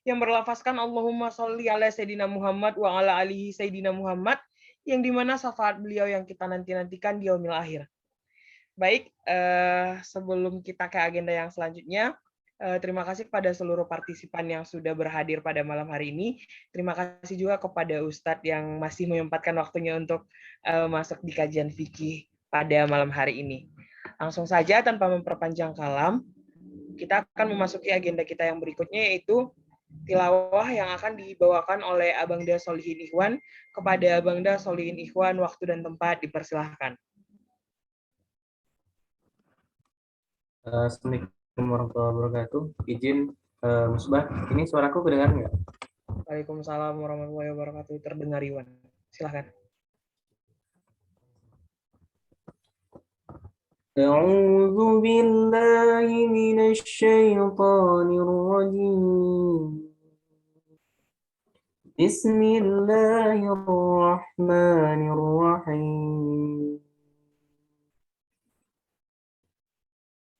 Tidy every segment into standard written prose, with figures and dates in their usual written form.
yang berlafazkan Allahumma sholli ala Sayyidina Muhammad wa ala alihi Sayyidina Muhammad, yang dimana syafaat beliau yang kita nanti-nantikan di yaumil akhir. Baik, sebelum kita ke agenda yang selanjutnya, terima kasih kepada seluruh partisipan yang sudah berhadir pada malam hari ini. Terima kasih juga kepada Ustadz yang masih menyempatkan waktunya untuk masuk di kajian fikih pada malam hari ini. Langsung saja tanpa memperpanjang kalam, kita akan memasuki agenda kita yang berikutnya, yaitu tilawah yang akan dibawakan oleh Abangda Solihin Ikhwan. Kepada Abangda Solihin Ikhwan, waktu dan tempat dipersilahkan. Assalamualaikum warahmatullahi wabarakatuh. Izin Musbah, ini suaraku kedengaran nggak? Waalaikumsalam warahmatullahi wabarakatuh. Terdengar, Iwan. Silahkan. A'udzu billahi minasy syaithanir rajim. Bismillahirrahmanirrahim.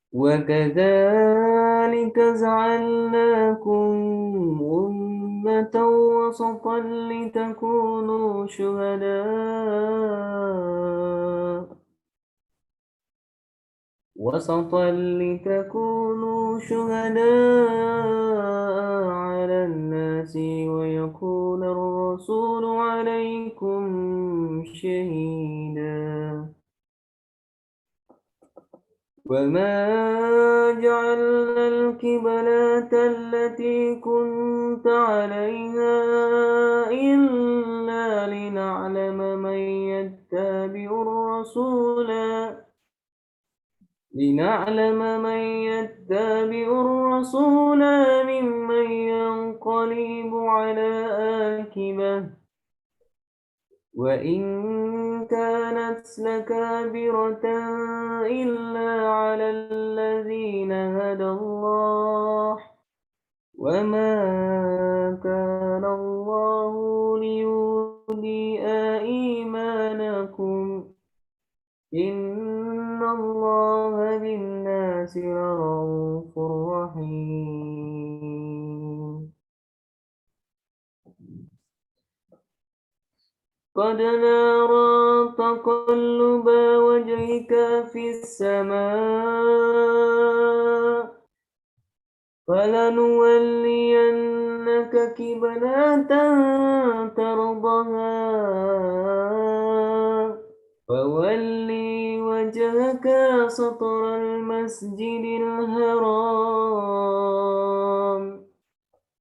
وكذلك جعلناكم أمة وسطا لتكونوا شهداء على الناس ويكون الرسول عليكم شهيدا وما جعلنا القبلة التي كنت عليها إلا لنعلم من يتبع الرسول ممن ينقلب على عاقبه وإن كانت لكبيرة إلا على الذين هدى الله وما كان الله ليضيع إيمانكم إن الله بالناس لرؤوف رحيم قد نرى تقلب وجهك في السماء فلنولينك قبلة ترضاها فولي وجهك شطر المسجد الحرام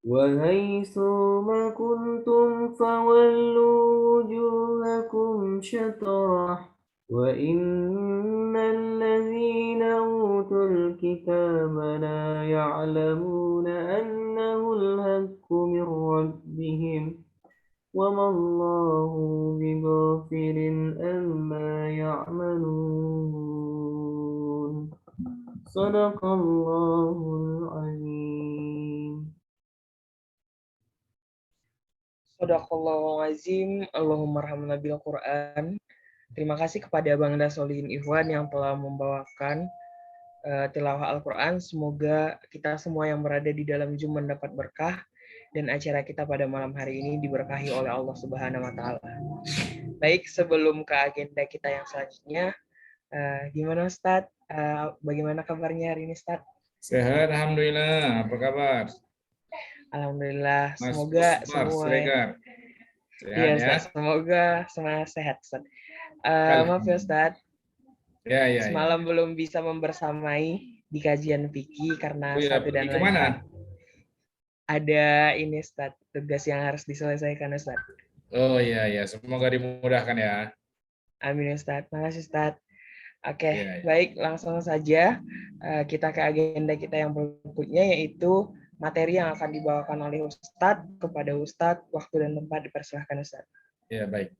وحيث ما كنتم فولوا وجوهكم شطره وإن الذين أوتوا الكتاب لا يعلمون أنه الحق من ربهم وما الله بغافل عما يعملون صدق الله العظيم. Shadaqallahu azim. Allahumma arhamna bil Quran. Terima kasih kepada Bangda Solihin Ikhwan yang telah membawakan tilawah Al-Quran. Semoga kita semua yang berada di dalam Zoom mendapat berkah dan acara kita pada malam hari ini diberkahi oleh Allah Subhanahu wa taala. Baik, sebelum ke agenda kita yang selanjutnya, gimana Ustadz? Bagaimana kabarnya hari ini, Ustadz? Sehat, alhamdulillah. Apa kabar? Alhamdulillah. Mas Semoga Osmar semua Siregar. Sehat iya, ya? Ustadz. Semoga semua sehat, Ustadz. Maaf ya, Ustadz. Ya. Semalam belum bisa membersamai di kajian fikih karena satu dan lain hal. Kemana? Ada ini, Ustadz, tugas yang harus diselesaikan, Ustadz. Oh iya, semoga dimudahkan ya. Amin, Ustadz. Makasih, Ustadz. Oke, Ya. baik, langsung saja kita ke agenda kita yang berikutnya, yaitu materi yang akan dibawakan oleh Ustadz. Kepada Ustadz, waktu dan tempat dipersilahkan, Ustadz. Ya, baik.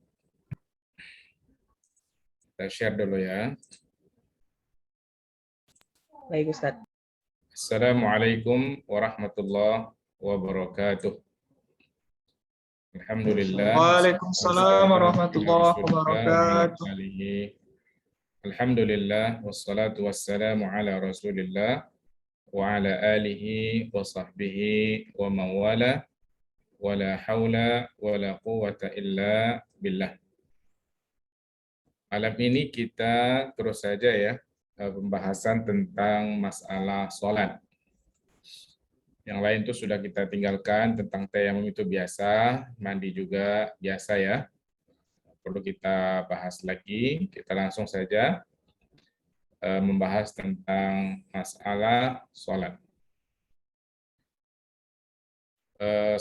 Kita share dulu ya. Baik, Ustadz. Assalamualaikum warahmatullahi wabarakatuh. Alhamdulillah. Waalaikumsalam warahmatullahi wabarakatuh. Alhamdulillah wassalatu wassalamu ala Rasulillah wa ala alihi wa sahbihi wa man wala wa la haula wa la quwwata illa billah. Malam ini kita terus saja ya pembahasan tentang masalah sholat. Yang lain itu sudah kita tinggalkan, tentang tayamum itu biasa, mandi juga biasa ya. Perlu kita bahas lagi, kita langsung saja membahas tentang masalah sholat.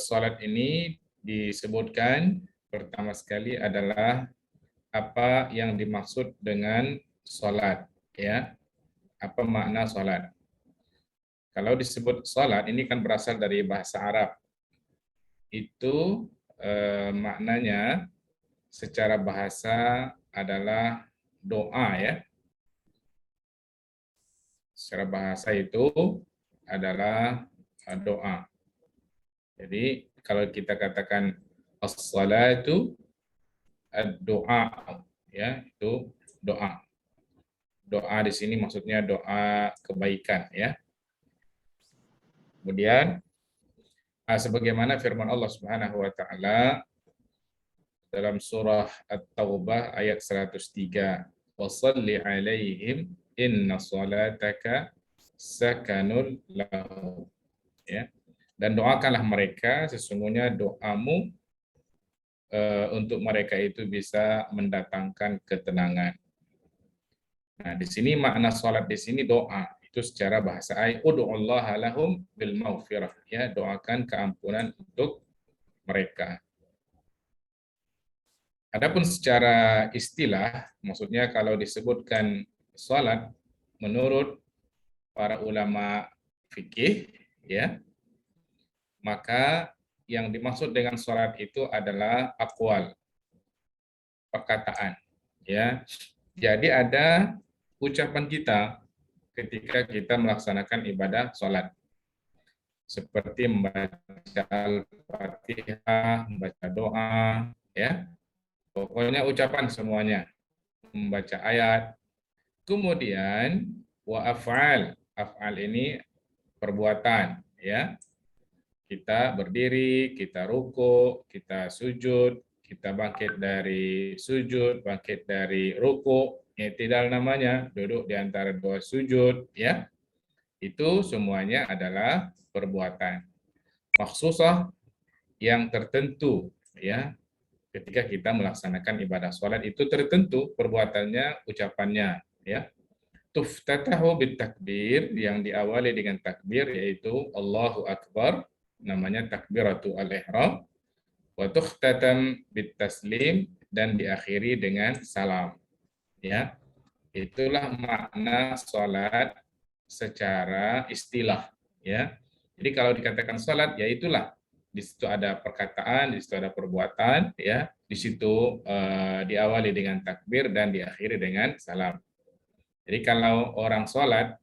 Sholat ini disebutkan pertama sekali adalah apa yang dimaksud dengan sholat, ya. Apa makna sholat? Kalau disebut sholat, ini kan berasal dari bahasa Arab. Itu maknanya secara bahasa adalah doa ya. Secara bahasa itu adalah doa. Jadi kalau kita katakan as-salatu ad-doa ya, itu doa. Doa di sini maksudnya doa kebaikan ya. Kemudian sebagaimana firman Allah Subhanahu wa taala dalam surah At-Taubah ayat 103, "Washalli 'alaihim inna salataka sakanul lahum." Ya. Dan doakanlah mereka, sesungguhnya doamu untuk mereka itu bisa mendatangkan ketenangan. Nah, di sini makna salat di sini doa. Itu secara bahasa ayat, ud'ullaha lahum bil maghfirah, ya, doakan keampunan untuk mereka. Adapun secara istilah, maksudnya kalau disebutkan salat menurut para ulama fikih, ya, maka yang dimaksud dengan salat itu adalah aqwal, perkataan, ya. Jadi ada ucapan kita ketika kita melaksanakan ibadah sholat. Seperti membaca Al-Fatihah, membaca doa, ya. Pokoknya ucapan semuanya. Membaca ayat. Kemudian wa af'al. Af'al ini perbuatan, ya. Kita berdiri, kita ruku, kita sujud, kita bangkit dari sujud, bangkit dari ruku, i'tidal namanya, duduk di antara dua sujud, ya. Itu semuanya adalah perbuatan maksusah yang tertentu, ya. Ketika kita melaksanakan ibadah sholat itu tertentu perbuatannya, ucapannya, ya. Tuftatahu bitakbir, yang diawali dengan takbir yaitu Allahu Akbar, namanya takbiratul ihram. Wa tukhtatam bitaslim, dan diakhiri dengan salam, ya. Itulah makna sholat secara istilah, ya. Jadi kalau dikatakan sholat, ya itulah, di situ ada perkataan, di situ ada perbuatan, ya. Di situ diawali dengan takbir dan diakhiri dengan salam. Jadi kalau orang sholat,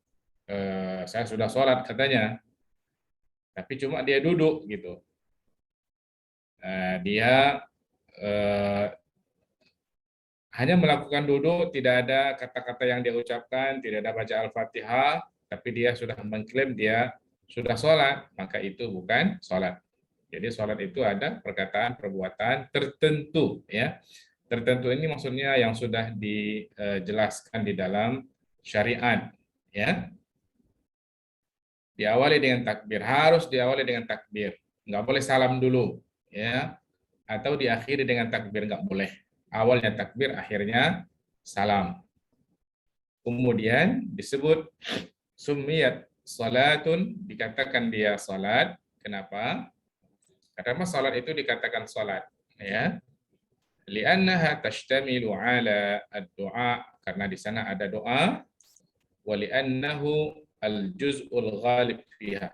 saya sudah sholat katanya, tapi cuma dia duduk gitu. Dia hanya melakukan duduk, tidak ada kata-kata yang dia ucapkan, tidak ada baca Al-Fatihah, tapi dia sudah mengklaim dia sudah sholat, maka itu bukan sholat. Jadi sholat itu ada perkataan, perbuatan tertentu, ya. Tertentu ini maksudnya yang sudah dijelaskan di dalam syariat, ya. Diawali dengan takbir, harus diawali dengan takbir, nggak boleh salam dulu, ya. Atau diakhiri dengan takbir, nggak boleh. Awalnya takbir, akhirnya salam. Kemudian disebut sumiyat salatun, dikatakan dia salat. Kenapa? Karena salat itu dikatakan salat, ya. Li'annaha tashtamilu ala ad-du'a, karena di sana ada doa. Wa li'annahu al-juz'ul ghalib fiha.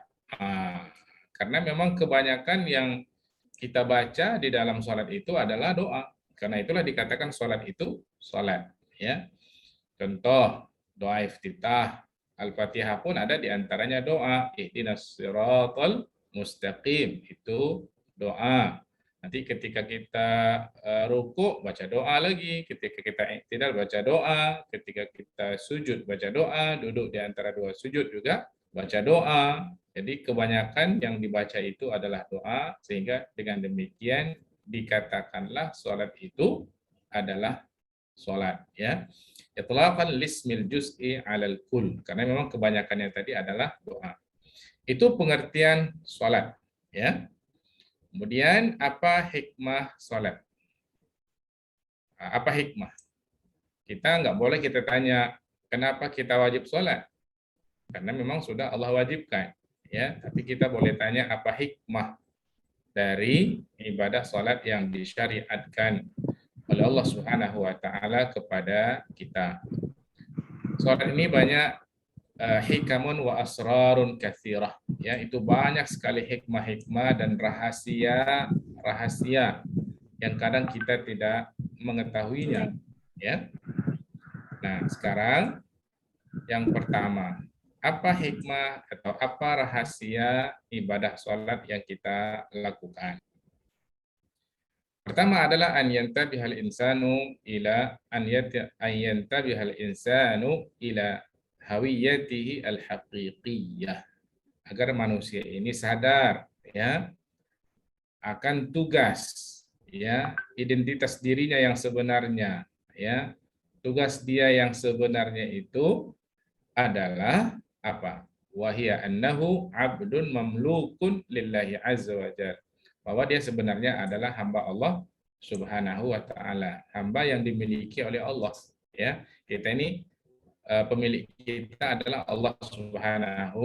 Karena memang kebanyakan yang kita baca di dalam salat itu adalah doa. Karena itulah dikatakan sholat itu sholat, ya. Contoh doa iftitah, Al-Fatihah pun ada di antaranya doa, ihdinas siratal mustaqim, itu doa. Nanti ketika kita ruku baca doa lagi, ketika kita i'tidal baca doa, ketika kita sujud baca doa, duduk di antara dua sujud juga baca doa. Jadi kebanyakan yang dibaca itu adalah doa, sehingga dengan demikian dikatakanlah sholat itu adalah sholat. Ya, itlaqan lismil juz'i 'alal kull, karena memang kebanyakannya tadi adalah doa. Itu pengertian sholat. Ya. Kemudian apa hikmah sholat? Apa hikmah? Kita nggak boleh kita tanya kenapa kita wajib sholat, karena memang sudah Allah wajibkan. Ya, tapi kita boleh tanya apa hikmah dari ibadah sholat yang disyariatkan oleh Allah Subhanahu wa taala kepada kita. Sholat ini banyak hikamun wa asrarun katsirah, ya, itu banyak sekali hikmah-hikmah dan rahasia yang kadang kita tidak mengetahuinya, ya. Nah, sekarang yang pertama, apa hikmah atau apa rahasia ibadah sholat yang kita lakukan? Pertama adalah an yantabihal insanu ila hawiyatihi al-haqiqiyah, agar manusia ini sadar, ya, akan tugas, ya, identitas dirinya yang sebenarnya, ya. Tugas dia yang sebenarnya itu adalah apa? Wahia annahu abdun mamlukun lillahi azza wa jalla. Bahwa dia sebenarnya adalah hamba Allah Subhanahu wa taala, hamba yang dimiliki oleh Allah, ya. Kita ini pemilik kita adalah Allah Subhanahu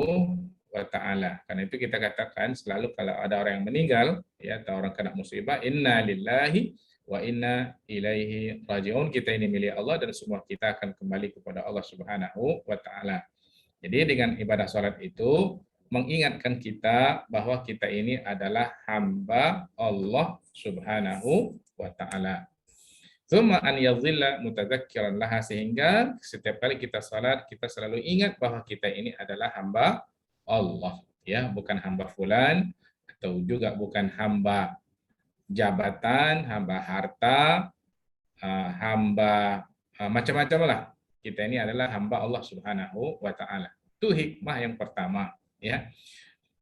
wa taala. Karena itu kita katakan selalu kalau ada orang yang meninggal, ya, atau orang kena musibah, inna lillahi wa inna ilaihi rajiun. Kita ini milik Allah dan semua kita akan kembali kepada Allah Subhanahu wa taala. Jadi dengan ibadah salat itu mengingatkan kita bahwa kita ini adalah hamba Allah Subhanahu wa taala. Tsumma an yadhilla mutadzakkiran laha, sehingga setiap kali kita salat kita selalu ingat bahwa kita ini adalah hamba Allah, ya, bukan hamba fulan, atau juga bukan hamba jabatan, hamba harta, hamba macam-macam lah. Kita ini adalah hamba Allah Subhanahu wa taala. Itu hikmah yang pertama, ya.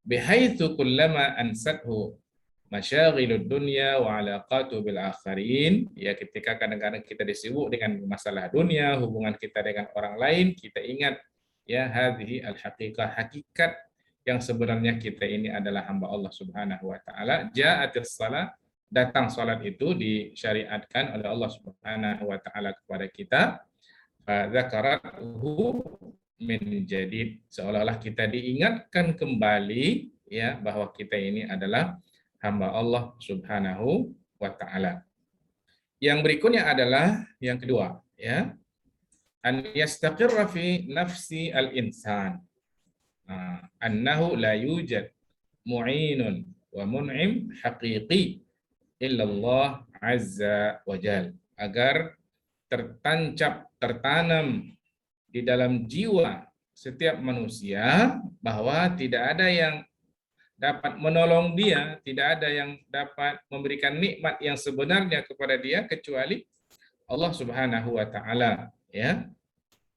Bihaitsu kullama ansathu masyaghilud dunya wa alaqatu bil akharin, ya, ketika kadang-kadang kita disibuk dengan masalah dunia, hubungan kita dengan orang lain, kita ingat, ya, hadhihi al haqiqah, hakikat yang sebenarnya kita ini adalah hamba Allah Subhanahu wa taala. Ja'atis shalah, datang salat itu disyariatkan oleh Allah Subhanahu wa taala kepada kita. Dzakarahu min jadid, seolah-olah kita diingatkan kembali, ya, bahwa kita ini adalah hamba Allah Subhanahu wa taala. Yang berikutnya adalah yang kedua, ya, an yastaqirra fi nafsi al-insan annahu la yujad mu'inun wa mun'im haqiqi illallah azza wa jal, agar tertanam di dalam jiwa setiap manusia bahwa tidak ada yang dapat menolong dia, tidak ada yang dapat memberikan nikmat yang sebenarnya kepada dia kecuali Allah Subhanahu wa taala, ya.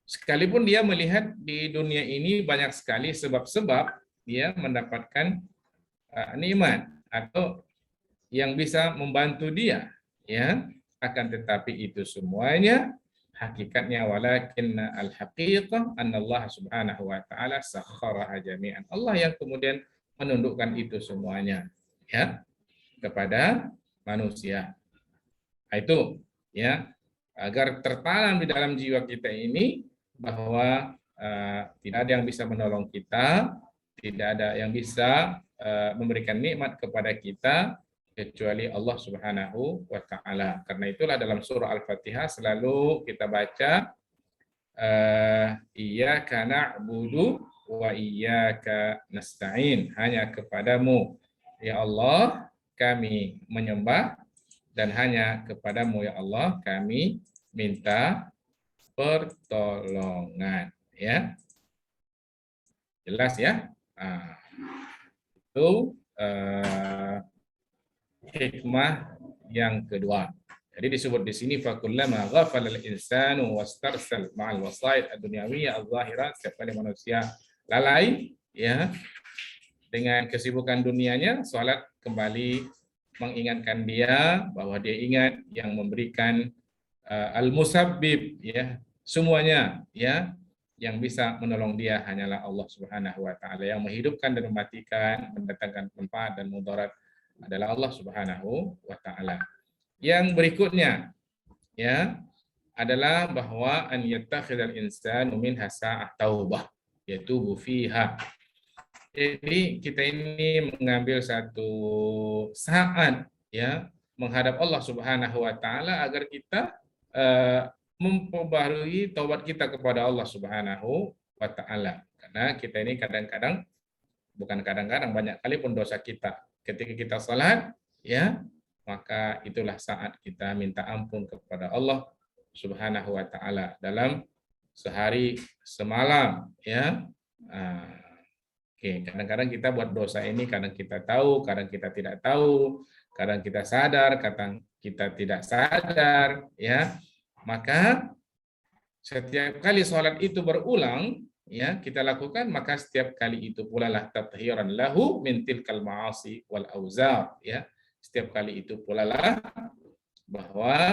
Sekalipun dia melihat di dunia ini banyak sekali sebab-sebab dia mendapatkan nikmat atau yang bisa membantu dia, ya, akan tetapi itu semuanya hakikatnya walakinna al-haqiqah annallaha subhanahu wa ta'ala sakharaha jami'an. Allah yang kemudian menundukkan itu semuanya, ya, kepada manusia. Itu, ya, agar tertanam di dalam jiwa kita ini bahwa tidak ada yang bisa menolong kita, tidak ada yang bisa memberikan nikmat kepada kita kecuali Allah Subhanahu wa taala. Karena itulah dalam surah Al-Fatihah selalu kita baca iyyaka na'budu wa iyyaka nasta'in, hanya kepadamu ya Allah kami menyembah dan hanya kepadamu ya Allah kami minta pertolongan, ya. Jelas ya? Itu hikmah yang kedua. Jadi disebut di sini fakullama ghafala al-insanu wastarsal ma'al wasaid ad-dunyawiyya adh-dhahira, setiap kali manusia lalai, ya, dengan kesibukan dunianya, sholat kembali mengingatkan dia bahwa dia ingat yang memberikan al-musabbib, ya, semuanya, ya, yang bisa menolong dia hanyalah Allah Subhanahu wa taala, yang menghidupkan dan mematikan, mendatangkan manfaat dan mudarat adalah Allah Subhanahu wa taala. Yang berikutnya, ya, adalah bahwa an yattakhidal insanu min hasa'ah taubah, yaitu fiha. Jadi kita ini mengambil satu saat, ya, menghadap Allah Subhanahu wa taala agar kita memperbarui taubat kita kepada Allah Subhanahu wa taala. Karena kita ini kadang-kadang, bukan kadang-kadang, banyak kali pun dosa kita. Ketika kita salat, ya, maka itulah saat kita minta ampun kepada Allah Subhanahu wa taala dalam sehari semalam, ya. Oke, kadang-kadang kita buat dosa ini, kadang kita tahu, kadang kita tidak tahu, kadang kita sadar, kadang kita tidak sadar, ya. Maka setiap kali sholat itu berulang, ya, kita lakukan, maka setiap kali itu pula lah tathiran lahu min tilkal ma'asi wal auzar, ya. Setiap kali itu pula lah bahwa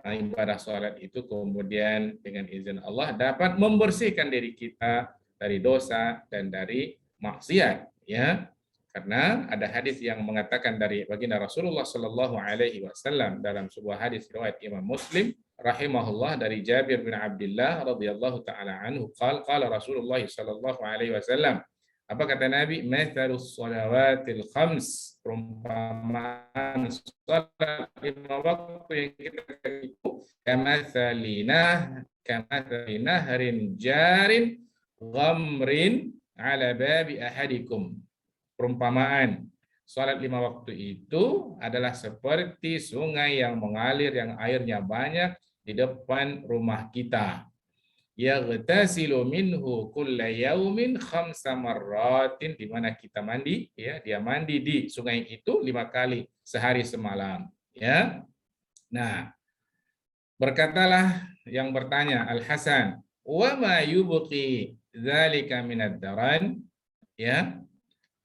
ibadah sholat itu kemudian dengan izin Allah dapat membersihkan diri kita dari dosa dan dari maksiat, ya. Karena ada hadis yang mengatakan dari baginda Rasulullah Shallallahu Alaihi Wasallam dalam sebuah hadis riwayat Imam Muslim rahimahullah dari Jabir bin Abdullah radhiyallahu taala anhu qala Rasulullah Shallallahu Alaihi Wasallam, apa kata Nabi, mathalus shalawatil khams, perumpamaan salat 5 waktu yang kita itu kamathali nahrin jarin ghamrin ala babi ahadikum. Perumpamaan salat 5 waktu itu adalah seperti sungai yang mengalir yang airnya banyak di depan rumah kita. Yaghtasilu minhu kulla yaumin 5 marratin, di mana kita mandi, ya, dia mandi di sungai itu 5 kali sehari semalam, ya. Nah, berkatalah yang bertanya Al-Hasan, wa ma yubqi dzalika minad daran, ya,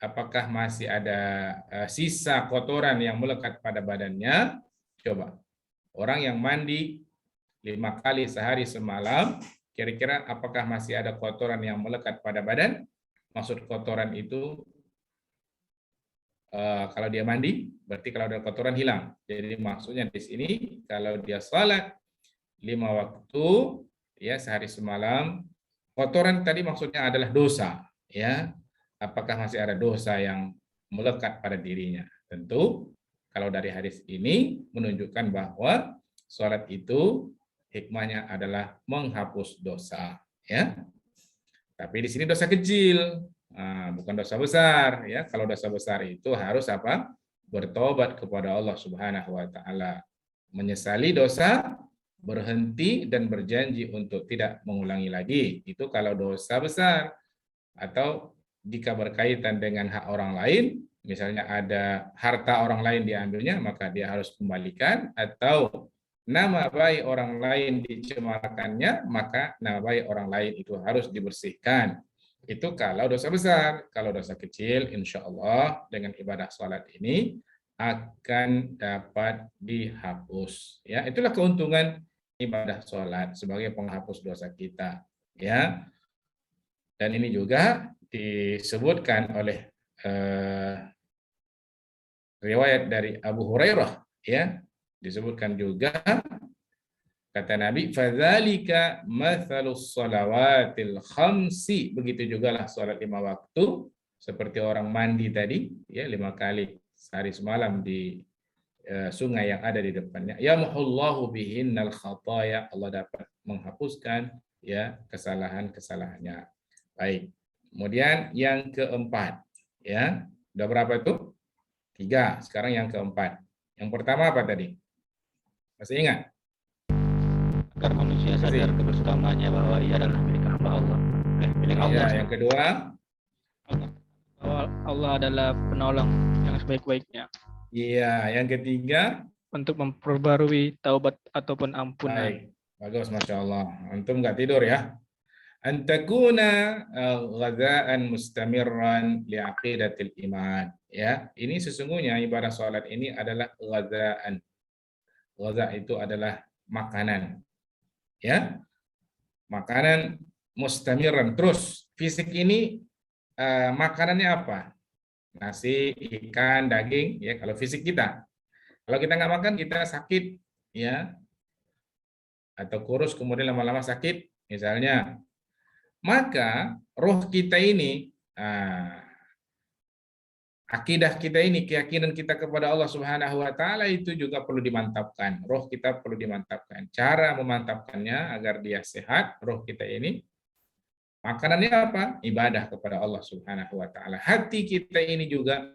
apakah masih ada sisa kotoran yang melekat pada badannya? Coba, orang yang mandi 5 kali sehari semalam, kira-kira apakah masih ada kotoran yang melekat pada badan? Maksud kotoran itu kalau dia mandi, berarti kalau ada kotoran hilang. Jadi maksudnya di sini kalau dia salat 5 waktu, ya, sehari semalam, kotoran tadi maksudnya adalah dosa, ya. Apakah masih ada dosa yang melekat pada dirinya? Tentu kalau dari hadis ini menunjukkan bahwa salat itu hikmahnya adalah menghapus dosa, ya. Tapi di sini dosa kecil, bukan dosa besar, ya. Kalau dosa besar itu harus apa? Bertobat kepada Allah Subhanahu wa taala, menyesali dosa, berhenti dan berjanji untuk tidak mengulangi lagi. Itu kalau dosa besar. Atau jika berkaitan dengan hak orang lain, misalnya ada harta orang lain diambilnya, maka dia harus kembalikan, atau nama baik orang lain dicemarkannya, maka nama baik orang lain itu harus dibersihkan. Itu kalau dosa besar. Kalau dosa kecil, insya Allah dengan ibadah sholat ini akan dapat dihapus. Ya, itulah keuntungan ibadah sholat sebagai penghapus dosa kita. Ya, dan ini juga disebutkan oleh riwayat dari Abu Hurairah, ya, disebutkan juga kata Nabi, fadzalika mathalus shalawatil khamsi, begitu juga lah salat 5 waktu seperti orang mandi tadi, ya, 5 kali sehari semalam di sungai yang ada di depannya. Yamhullahu bihinnal khataya, Allah dapat menghapuskan, ya, kesalahan-kesalahannya. Baik. Kemudian yang keempat, ya, udah berapa itu? 3. Sekarang yang keempat. Yang pertama apa tadi? Masih ingat? Agar manusia sadar kebersamaannya bahwa ia adalah milik hamba Allah. Milik Allah. Ya, yang kedua, bahwa Allah adalah penolong yang sebaik-baiknya. iya, yang ketiga, Untuk memperbarui taubat ataupun ampunan. baik, bagus, masya Allah. Antum nggak tidur ya? An takuna ghazaan mustamirran li aqidatil iman. Ya, ini sesungguhnya ibadah salat ini adalah ghazaan. Ghaza itu adalah makanan. Ya. Makanan mustamirran terus. Fisik ini makanannya apa? Nasi, ikan, daging, ya kalau fisik kita. Kalau kita nggak makan kita sakit, ya, atau kurus kemudian lama-lama sakit, misalnya. Maka roh kita ini, akidah kita ini, keyakinan kita kepada Allah Subhanahu wa taala itu juga perlu dimantapkan. Roh kita perlu dimantapkan. Cara memantapkannya agar dia sehat, roh kita ini, makanannya apa? Ibadah kepada Allah Subhanahu wa taala. Hati kita ini juga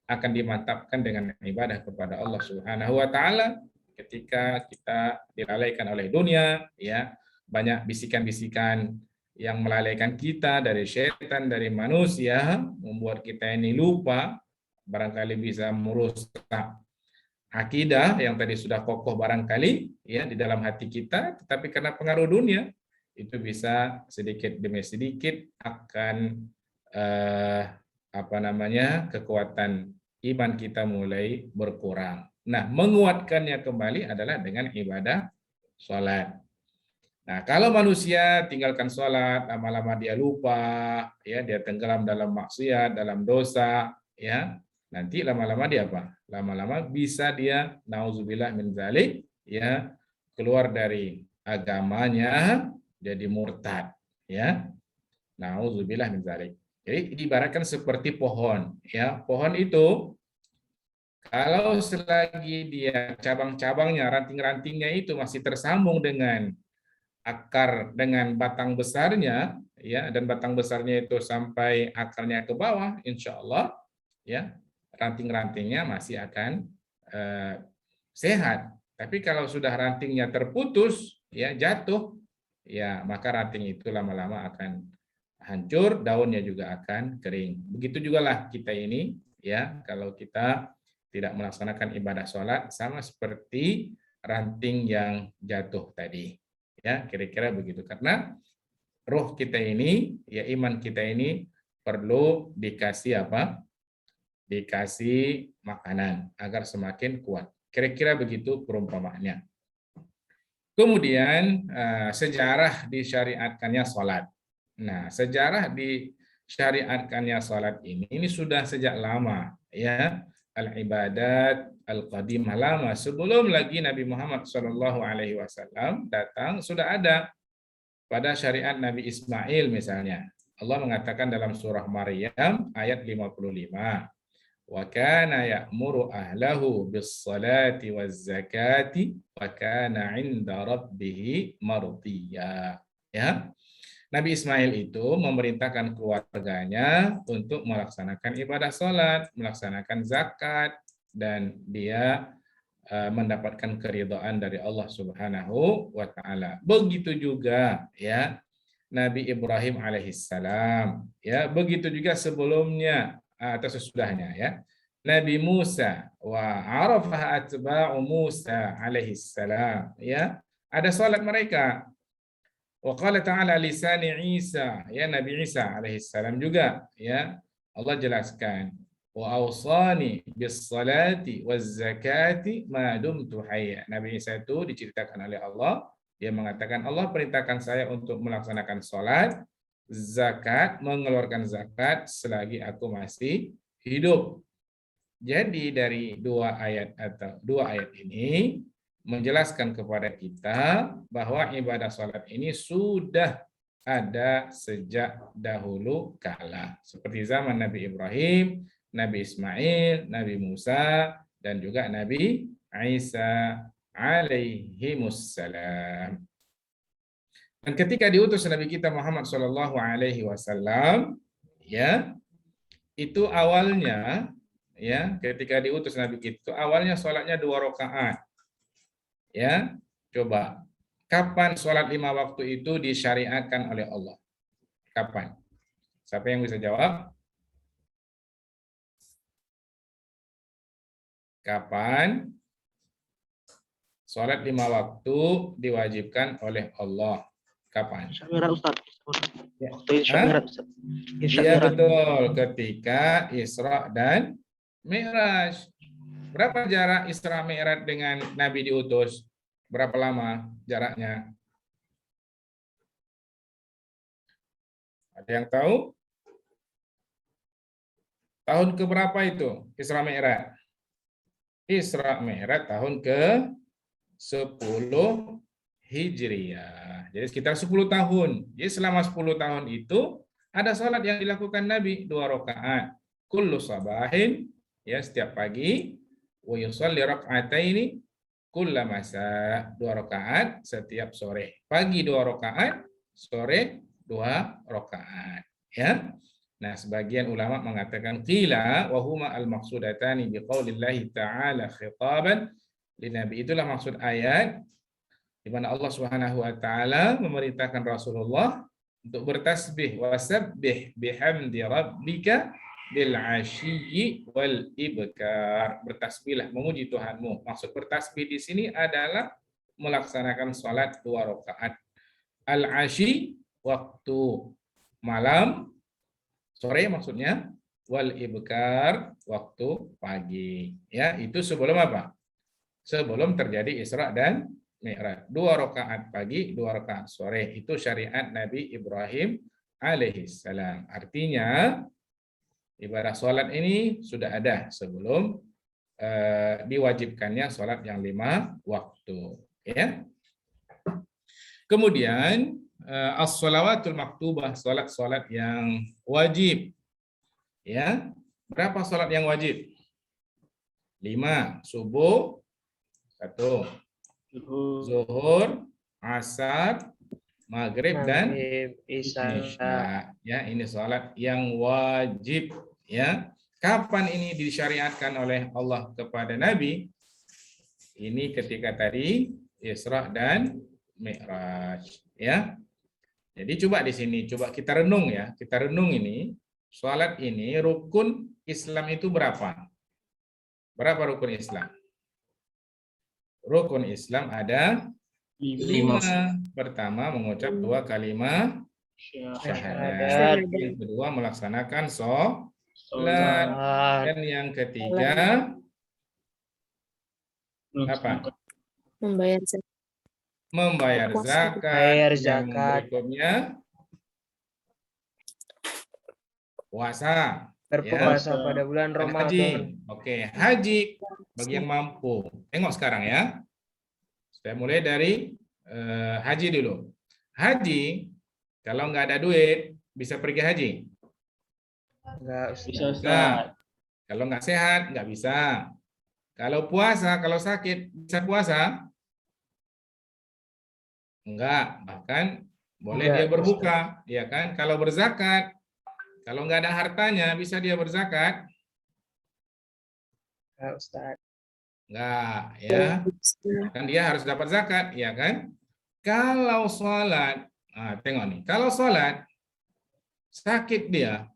akan dimantapkan dengan ibadah kepada Allah Subhanahu wa taala ketika kita dilalaikan oleh dunia, ya. Banyak bisikan-bisikan yang melalaikan kita dari setan, dari manusia, membuat kita ini lupa, barangkali bisa merusak akidah yang tadi sudah kokoh barangkali ya di dalam hati kita, tetapi karena pengaruh dunia itu bisa sedikit demi sedikit akan kekuatan iman kita mulai berkurang. Nah, menguatkannya kembali adalah dengan ibadah sholat. Nah, kalau manusia tinggalkan sholat, lama-lama dia lupa, ya, dia tenggelam dalam maksiat, dalam dosa, ya, nanti lama-lama dia apa? Lama-lama bisa dia, nauzubillah min dzalik, ya, keluar dari agamanya, jadi murtad, ya, nauzubillah min dzalik. Jadi diibaratkan seperti pohon, ya, pohon itu kalau selagi dia cabang-cabangnya, ranting-rantingnya itu masih tersambung dengan akar dengan batang besarnya, ya, dan batang besarnya itu sampai akarnya ke bawah, insya Allah, ya, ranting-rantingnya masih akan sehat. Tapi kalau sudah rantingnya terputus, ya, jatuh, ya, maka ranting itu lama-lama akan hancur, daunnya juga akan kering. Begitu juga lah kita ini, ya, kalau kita tidak melaksanakan ibadah sholat, sama seperti ranting yang jatuh tadi. Ya, kira-kira begitu. Karena roh kita ini, ya, iman kita ini perlu dikasih apa? Dikasih makanan agar semakin kuat. Kira-kira begitu perumpamaannya. Kemudian sejarah disyariatkannya sholat. Nah, sejarah disyariatkannya sholat ini sudah sejak lama, ya. Al-ibadat al-qadimah, lama sebelum lagi Nabi Muhammad SAW datang sudah ada pada syariat Nabi Ismail misalnya. Allah mengatakan dalam surah Maryam ayat 55, wa kana ya'muru ahlahu bis-salati waz-zakati wa kana 'inda rabbih mardiyya. Ya. Nabi Ismail itu memerintahkan keluarganya untuk melaksanakan ibadah sholat, melaksanakan zakat, dan dia mendapatkan keridhaan dari Allah Subhanahu wa taala. Begitu juga, ya, Nabi Ibrahim alaihissalam, ya, begitu juga sebelumnya atau sesudahnya, ya. Nabi Musa wa arafah atba'u Musa alaihissalam, ya. Ada sholat mereka. Wa qala ta'ala lisani Isa, ya, Nabi Isa alaihissalam juga, ya, Allah jelaskan wa awsani bis salati waz zakati ma dumtu hayya. Nabi Isa itu diceritakan oleh Allah, dia mengatakan Allah perintahkan saya untuk melaksanakan salat, zakat, mengeluarkan zakat selagi aku masih hidup. Jadi dari dua ayat ini menjelaskan kepada kita bahwa ibadah sholat ini sudah ada sejak dahulu kala. Seperti zaman Nabi Ibrahim, Nabi Ismail, Nabi Musa, dan juga Nabi Isa alaihimussalam. Dan ketika diutus Nabi kita Muhammad SAW, ya, itu awalnya, ya, ketika diutus Nabi kita, awalnya sholatnya 2 rakaat. Ya, coba. Kapan sholat 5 waktu itu disyariatkan oleh Allah? Kapan? Siapa yang bisa jawab? Kapan sholat 5 waktu diwajibkan oleh Allah? Kapan? Isra Mi'raj Ustaz. Ya. Waktu Isra Hah? Mi'raj Ustaz. Isra Iya Mi'raj. betul, ketika Isra dan Mi'raj. Berapa jarak Isra Mi'raj dengan Nabi diutus? Berapa lama jaraknya? Ada yang tahu? Tahun ke berapa itu Isra Mi'raj? Isra Mi'raj tahun ke 10 Hijriyah. Jadi sekitar 10 tahun. Jadi selama 10 tahun itu ada salat yang dilakukan Nabi 2 rakaat. Kullu sabahin, ya setiap pagi, wa yusalli rak'ataini kulla masa, 2 rakaat setiap sore. Pagi 2 rakaat, sore 2 rakaat. Ya. Nah, sebagian ulama mengatakan qila wa huma al-maqsudatani biqaulillahi ta'ala khitaban linabi. Itulah maksud ayat di mana Allah Subhanahu wa taala memerintahkan Rasulullah untuk bertasbih, wasabbih bihamdi rabbika bil ashiyyi wal ibkar. Bertasbihlah, memuji Tuhanmu. Maksud bertasbih di sini adalah melaksanakan salat 2 rakaat. Al-ashi waktu malam, sore maksudnya, wal ibkar waktu pagi. Ya, itu sebelum apa? Sebelum terjadi Isra dan Mi'raj. 2 rakaat pagi, 2 rakaat sore. Itu syariat Nabi Ibrahim alaihissalam. Artinya ibadah sholat ini sudah ada sebelum diwajibkannya sholat yang 5 waktu. Ya. Kemudian as-shalawatul maktubah, sholat-sholat yang wajib. Ya. Berapa sholat yang wajib? 5. Subuh 1. Zuhur, asar, maghrib, dan Isya. isya. Ya, ini sholat yang wajib. Ya, kapan ini disyariatkan oleh Allah kepada Nabi? Ini ketika tadi Isra dan Mi'raj. Ya, jadi coba di sini, coba kita renung ya, kita renung ini. Sholat ini rukun Islam itu berapa? Berapa rukun Islam? Rukun Islam ada 5. Pertama, mengucap 2 kalimat syahadat. Yang kedua, melaksanakan sholat. Dan yang ketiga, apa? Membayar zakat. Membayar zakat. Bayar Yang zakat. berikutnya, puasa. Berpuasa pada bulan Dan Ramadan. haji. Oke, haji bagi yang mampu. Tengok sekarang ya. Saya mulai dari haji dulu. Haji, kalau nggak ada duit, bisa pergi haji? Enggak, Bisa Nggak. Ustaz. Kalau nggak sehat, nggak bisa. Kalau puasa, kalau sakit, bisa puasa? Enggak. Bahkan boleh Nggak dia bisa. berbuka. Ya kan? Kalau berzakat, kalau nggak ada hartanya, bisa dia berzakat? Enggak, Ustaz. Enggak, ya. Kan dia harus dapat zakat, ya kan? Kalau sholat, tengok nih, kalau sholat sakit dia,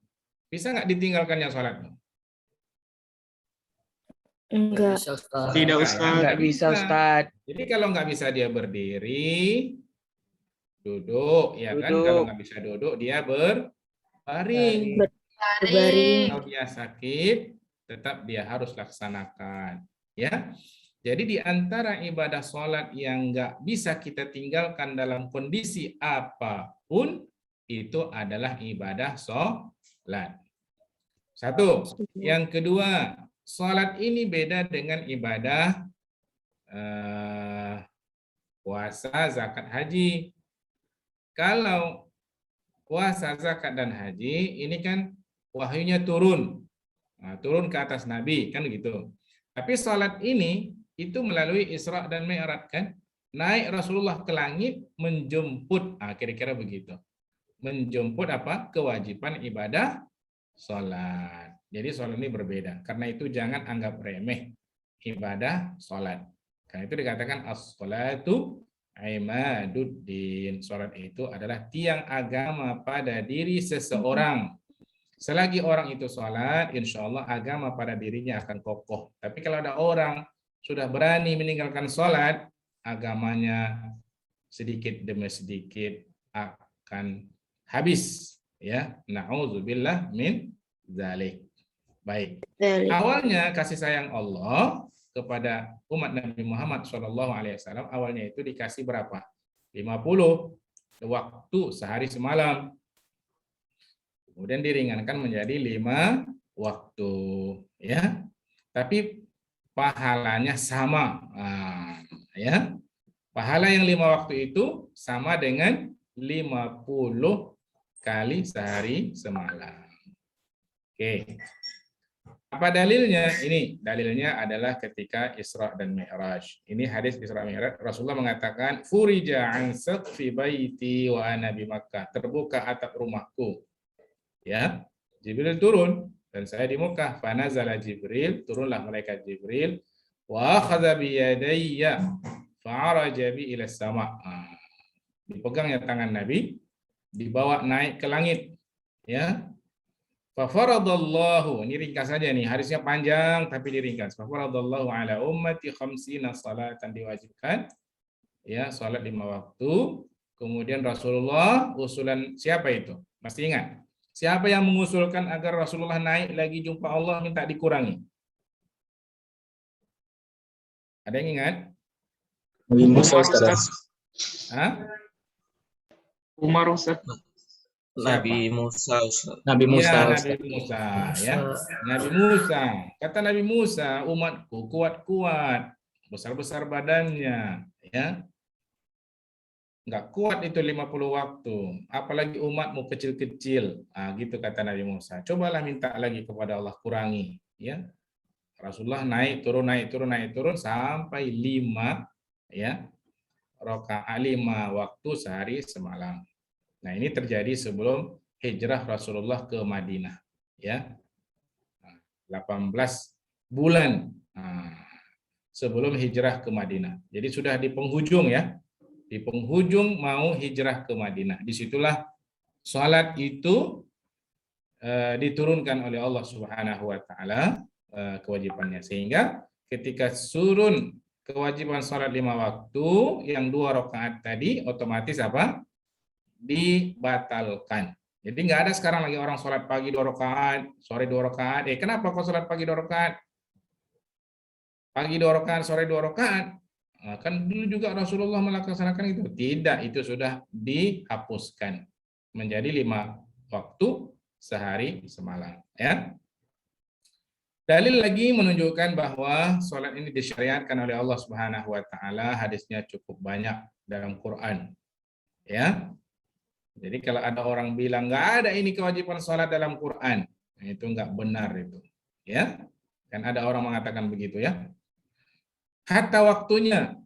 bisa nggak ditinggalkannya sholat? Enggak. Tidak, Enggak, Ustaz. kan? Nggak bisa, Ustaz. Jadi kalau nggak bisa dia berdiri, duduk, ya kan? Duduk. Kalau nggak bisa duduk, dia berbaring. Berbaring. Kalau dia sakit, tetap dia harus laksanakan. Ya, jadi di antara ibadah sholat yang nggak bisa kita tinggalkan dalam kondisi apapun, itu adalah ibadah sholat. 1. Yang kedua, sholat ini beda dengan ibadah puasa, zakat, haji. Kalau puasa, zakat, dan haji, ini kan wahyunya turun. Turun ke atas Nabi, kan gitu. Tapi sholat ini itu melalui Isra dan Mi'raj kan. Naik Rasulullah ke langit menjemput, kira-kira begitu. Menjemput apa? Kewajiban ibadah sholat. Jadi sholat ini berbeda. Karena itu jangan anggap remeh ibadah sholat. Karena itu dikatakan as-sholatu imaduddin. Sholat itu adalah tiang agama pada diri seseorang. Selagi orang itu sholat, insya Allah agama pada dirinya akan kokoh. Tapi kalau ada orang sudah berani meninggalkan sholat, agamanya sedikit demi sedikit akan habis, ya. Na'udzubillah min dzalik. Baik. Dzalik. Awalnya kasih sayang Allah kepada umat Nabi Muhammad SAW awalnya itu dikasih berapa? 50 waktu sehari semalam. Kemudian diringankan menjadi 5 waktu, ya. Tapi pahalanya sama, ya. Pahala yang 5 waktu itu sama dengan 50 kali sehari semalam. Oke. Apa dalilnya? Ini dalilnya adalah ketika Isra dan Mi'raj. Ini hadis Isra Mi'raj. Rasulullah mengatakan, "Furija an saqfi baiti wa ana bi Makkah." Terbuka atap rumahku. Ya. Jibril turun dan saya di Mekah. Fanazala Jibril, turunlah malaikat Jibril, wa akhadha bi yadayya fa'araja bi ila sama. Dipegangnya tangan Nabi, dibawa naik ke langit. Ya. Fafaradallahu, ini ringkas saja nih, hadisnya panjang tapi diringkas. Fafaradallahu ala ummati khamsina salatan, diwajibkan ya salat 5 waktu. Kemudian Rasulullah, usulan siapa itu? Masih ingat? Siapa yang mengusulkan agar Rasulullah naik lagi jumpa Allah minta dikurangi? Ada yang ingat? Nabi Musa, Ustaz. Hah? Umar, Ustaz. Nabi Musa, Ustaz. Nabi Musa, Ya, Ustaz. Nabi Musa, ya. Nabi Musa. Kata Nabi Musa, umatku kuat-kuat, besar-besar badannya, ya. Enggak kuat itu 50 waktu, apalagi umatmu kecil-kecil. Gitu kata Nabi Musa. Cobalah minta lagi kepada Allah, kurangi, ya. Rasulullah naik turun sampai 5 ya. Rakaat 5 waktu sehari semalam. Nah, ini terjadi sebelum hijrah Rasulullah ke Madinah, ya. 18 bulan sebelum hijrah ke Madinah. Jadi sudah di penghujung, ya. Di penghujung mau hijrah ke Madinah. Disitulah salat itu diturunkan oleh Allah Subhanahu wa taala kewajibannya, sehingga ketika turun kewajiban salat 5 waktu yang 2 rakaat tadi otomatis apa? Dibatalkan. Jadi nggak ada sekarang lagi orang sholat pagi 2 rakaat, sore 2 rakaat. Kenapa kok sholat pagi 2 rakaat? Pagi 2 rakaat, sore 2 rakaat. Kan dulu juga Rasulullah melaksanakan itu. Tidak, itu sudah dihapuskan menjadi 5 waktu sehari semalam. Ya. Dalil lagi menunjukkan bahwa sholat ini disyariatkan oleh Allah Subhanahu wa taala, hadisnya cukup banyak dalam Quran. Ya. Jadi kalau ada orang bilang nggak ada ini kewajiban sholat dalam Quran, itu nggak benar itu, ya. Kan ada orang mengatakan begitu, ya. Hatta waktunya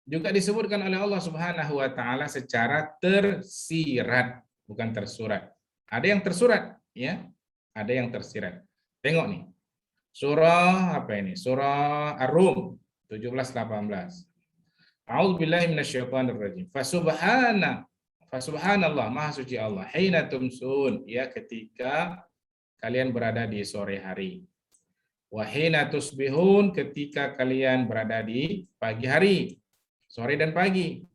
juga disebutkan oleh Allah Subhanahu wa taala secara tersirat, bukan tersurat. Ada yang tersurat, ya. Ada yang tersirat. Tengok nih. Surah apa ini? Surah Ar-Rum 17-18. A'udzubillahi minasyaitonirrajim. Fasubhanallah, maha suci Allah. Hina tumsun, ya, ketika kalian berada di sore hari. Wa hina tusbihun, ketika kalian berada di pagi hari. Sore dan pagi.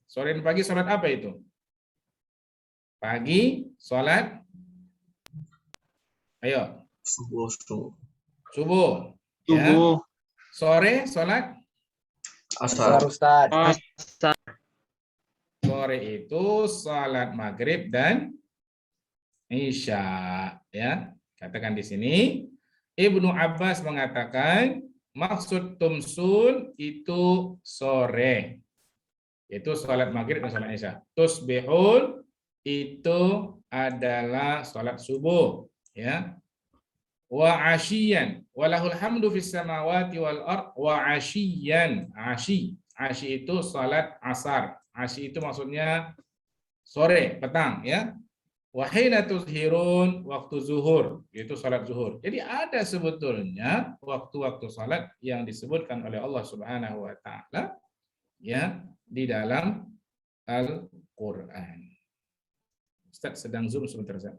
Sore dan pagi salat apa itu? Pagi salat, ayo. Subuh. Ya. Sore salat Asar. Sore itu salat maghrib dan isya, ya. Katakan di sini Ibnu Abbas mengatakan maksud tumsun itu sore, itu salat maghrib dan salat isya. Tusbihun itu adalah salat subuh, ya. Wa asyiyan walahul hamdu fis samawati wal ard wa asyiyan. Asyi itu salat asar. Asyi itu maksudnya sore, petang, ya. Wa hina tuzhirun, waktu zuhur, yaitu salat zuhur. Jadi ada sebetulnya waktu-waktu salat yang disebutkan oleh Allah Subhanahu wa taala, ya, di dalam Al-Qur'an. Ustaz sedang zoom sebentar, Ustaz.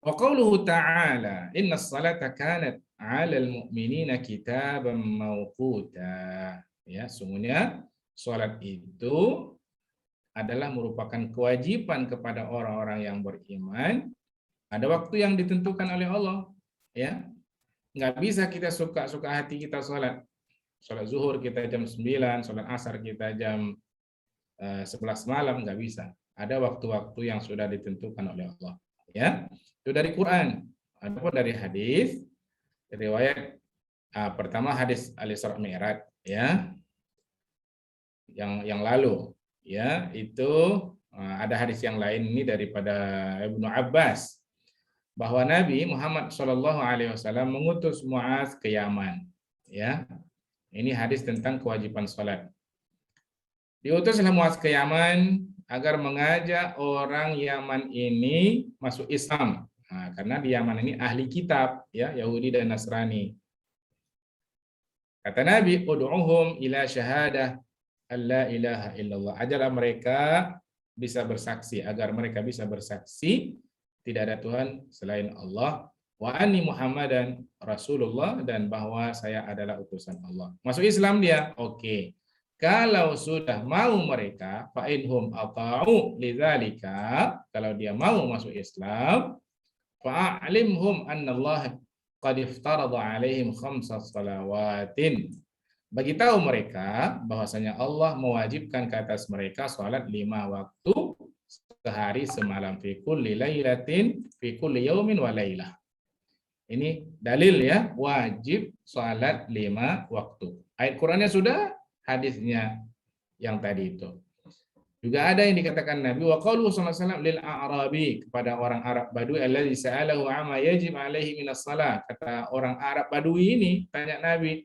Wa qauluhu ta'ala inna as-salata kanat 'alal mu'minina kitaban mawquta. Ya, sungguhnya salat itu adalah merupakan kewajiban kepada orang-orang yang beriman. Ada waktu yang ditentukan oleh Allah, ya. Nggak bisa kita suka-suka hati kita salat. Salat zuhur kita jam 9, salat asar kita jam 11 malam, nggak bisa. Ada waktu-waktu yang sudah ditentukan oleh Allah, ya. Itu dari Quran. Adapun dari hadis, riwayat pertama hadis Al-Isra Mi'raj, ya. Yang lalu, ya, itu ada hadis yang lain ini daripada Ibnu Abbas bahwa Nabi Muhammad SAW mengutus Muaz ke Yaman, ya. Ini hadis tentang kewajiban salat. Diutuslah Muaz ke Yaman agar mengajak orang Yaman ini masuk Islam. Nah, karena di Yaman ini ahli kitab, ya, Yahudi dan Nasrani. Kata Nabi, ud'uhum ila syahadah alla ilaha illallah. Ajarlah mereka bisa bersaksi, agar mereka bisa bersaksi tidak ada Tuhan selain Allah, wa anni Muhammadan Rasulullah, dan bahwa saya adalah utusan Allah. Masuk Islam dia, oke. Kalau sudah mau mereka, fa inhum ata'u lidzalika, kalau dia mau masuk Islam, fa'alimhum annallaha qad iftarada alaihim khamsa salawatin. Bagi tahu mereka bahwasanya Allah mewajibkan ke atas mereka salat 5 waktu sehari semalam, fi kulli lailatin fi kulli yaumin wa lailah. Ini dalil, ya, wajib salat 5 waktu. Ayat Qur'annya sudah, hadisnya yang tadi itu. Juga ada yang dikatakan Nabi wa qalu sallallahu alaihi wasallam lil a'rabi, kepada orang Arab Badui, alladzi sa'alahu amma yajib alaihi minas shalah. Kata orang Arab Badui ini tanya Nabi,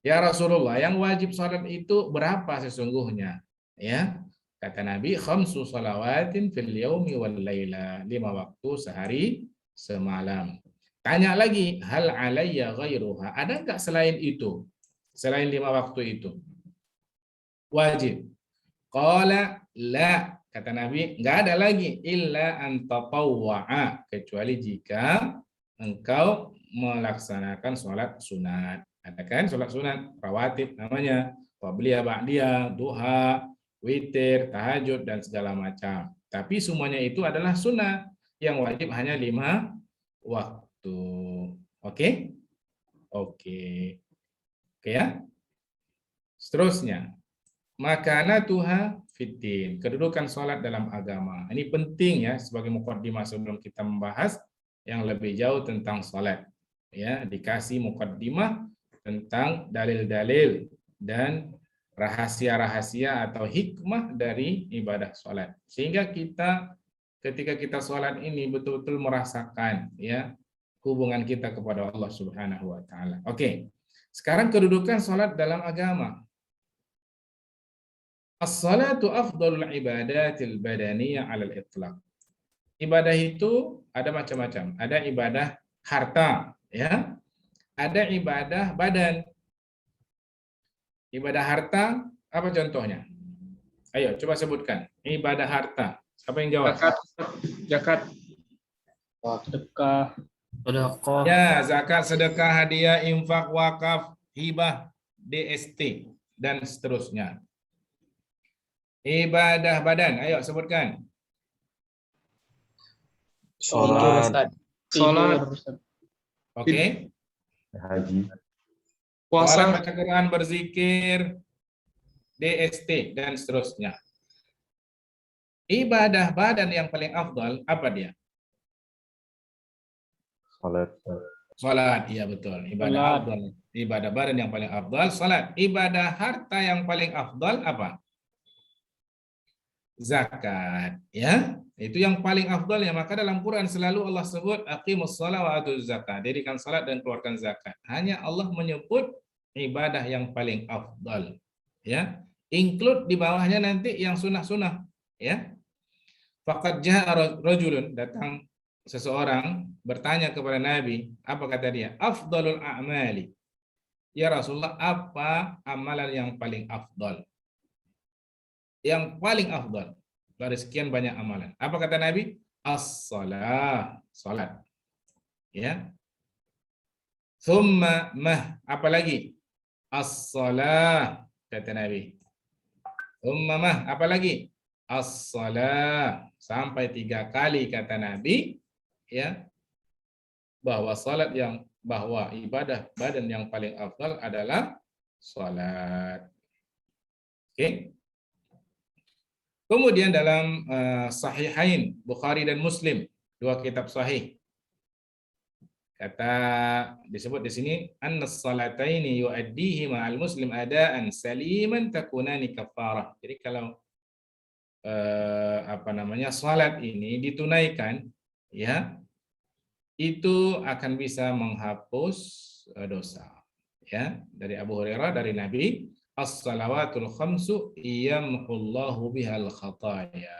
ya Rasulullah, yang wajib salat itu berapa sesungguhnya? Ya, kata Nabi, khamsu salawatin fil yaumi wal laila, 5 waktu sehari semalam. Tanya lagi, hal alayya ghairuha, ada enggak selain itu? Selain 5 waktu itu wajib. Qala la, kata Nabi, enggak ada lagi, illa an tatawwa'a, kecuali jika engkau melaksanakan sholat sunat. Ada kan sholat sunat rawatib namanya, qabliyah, ba'diyah, duha, witir, tahajud, dan segala macam. Tapi semuanya itu adalah sunnah. Yang wajib hanya 5 waktu. Oke? Oke. Oke, ya? Seterusnya. Makanatuha fiddin. Kedudukan sholat dalam agama. Ini penting, ya, sebagai muqaddimah sebelum kita membahas yang lebih jauh tentang sholat. Ya, dikasih muqaddimah tentang dalil-dalil dan rahasia-rahasia atau hikmah dari ibadah sholat, sehingga kita ketika kita sholat ini betul-betul merasakan, ya, hubungan kita kepada Allah Subhanahu wa taala. Oke. Sekarang kedudukan sholat dalam agama. As-salatu afdalul ibadatil badaniyah 'alal itlaq. Ibadah itu ada macam-macam. Ada ibadah harta, ya. Ada ibadah badan. Ibadah harta, apa contohnya? Ayo, coba sebutkan. Ibadah harta. Siapa yang jawab? Zakat. Sedekah. Ya, zakat, sedekah, hadiah, infak, wakaf, hibah, DST, dan seterusnya. Ibadah badan, ayo sebutkan. Sholat. Sholat. Oke. Haji. Puasa. Baca Quran, berzikir, DST, dan seterusnya. Ibadah badan yang paling afdal apa dia? Salat, iya betul. Ibadah afdal. Ibadah badan yang paling afdal salat. Ibadah harta yang paling afdal apa? Zakat, ya. Itu yang paling afdal, ya. Maka dalam Quran selalu Allah sebut aqimus shalah wa atuz zakat. Dirikan salat dan keluarkan zakat. Hanya Allah menyebut ibadah yang paling afdal, ya. Include di bawahnya nanti yang sunah-sunah, ya. Faqad ja'a rajulun, datang seseorang bertanya kepada Nabi, apa kata dia? Afdalul a'mali. Ya Rasulullah, apa amalan yang paling afdal? Yang paling afdal dari sekian banyak amalan. Apa kata Nabi? As-salah, salat. Ya. Thumma mah, apa lagi? as-salah, kata Nabi. Ummamah, apa lagi? As-salah, sampai 3 kali kata Nabi, ya, bahwa ibadah badan yang paling afdal adalah salat. Oke. Kemudian dalam Sahihain Bukhari dan Muslim, 2 kitab sahih, kata disebut di sini annas salataini yuaddihi ma'al muslim adaan saliman takunani kafarah. Jadi kalau salat ini ditunaikan, ya, itu akan bisa menghapus dosa. Ya, dari Abu Hurairah, dari Nabi, as-salawatul khamsu yamhullahu bihal khataya.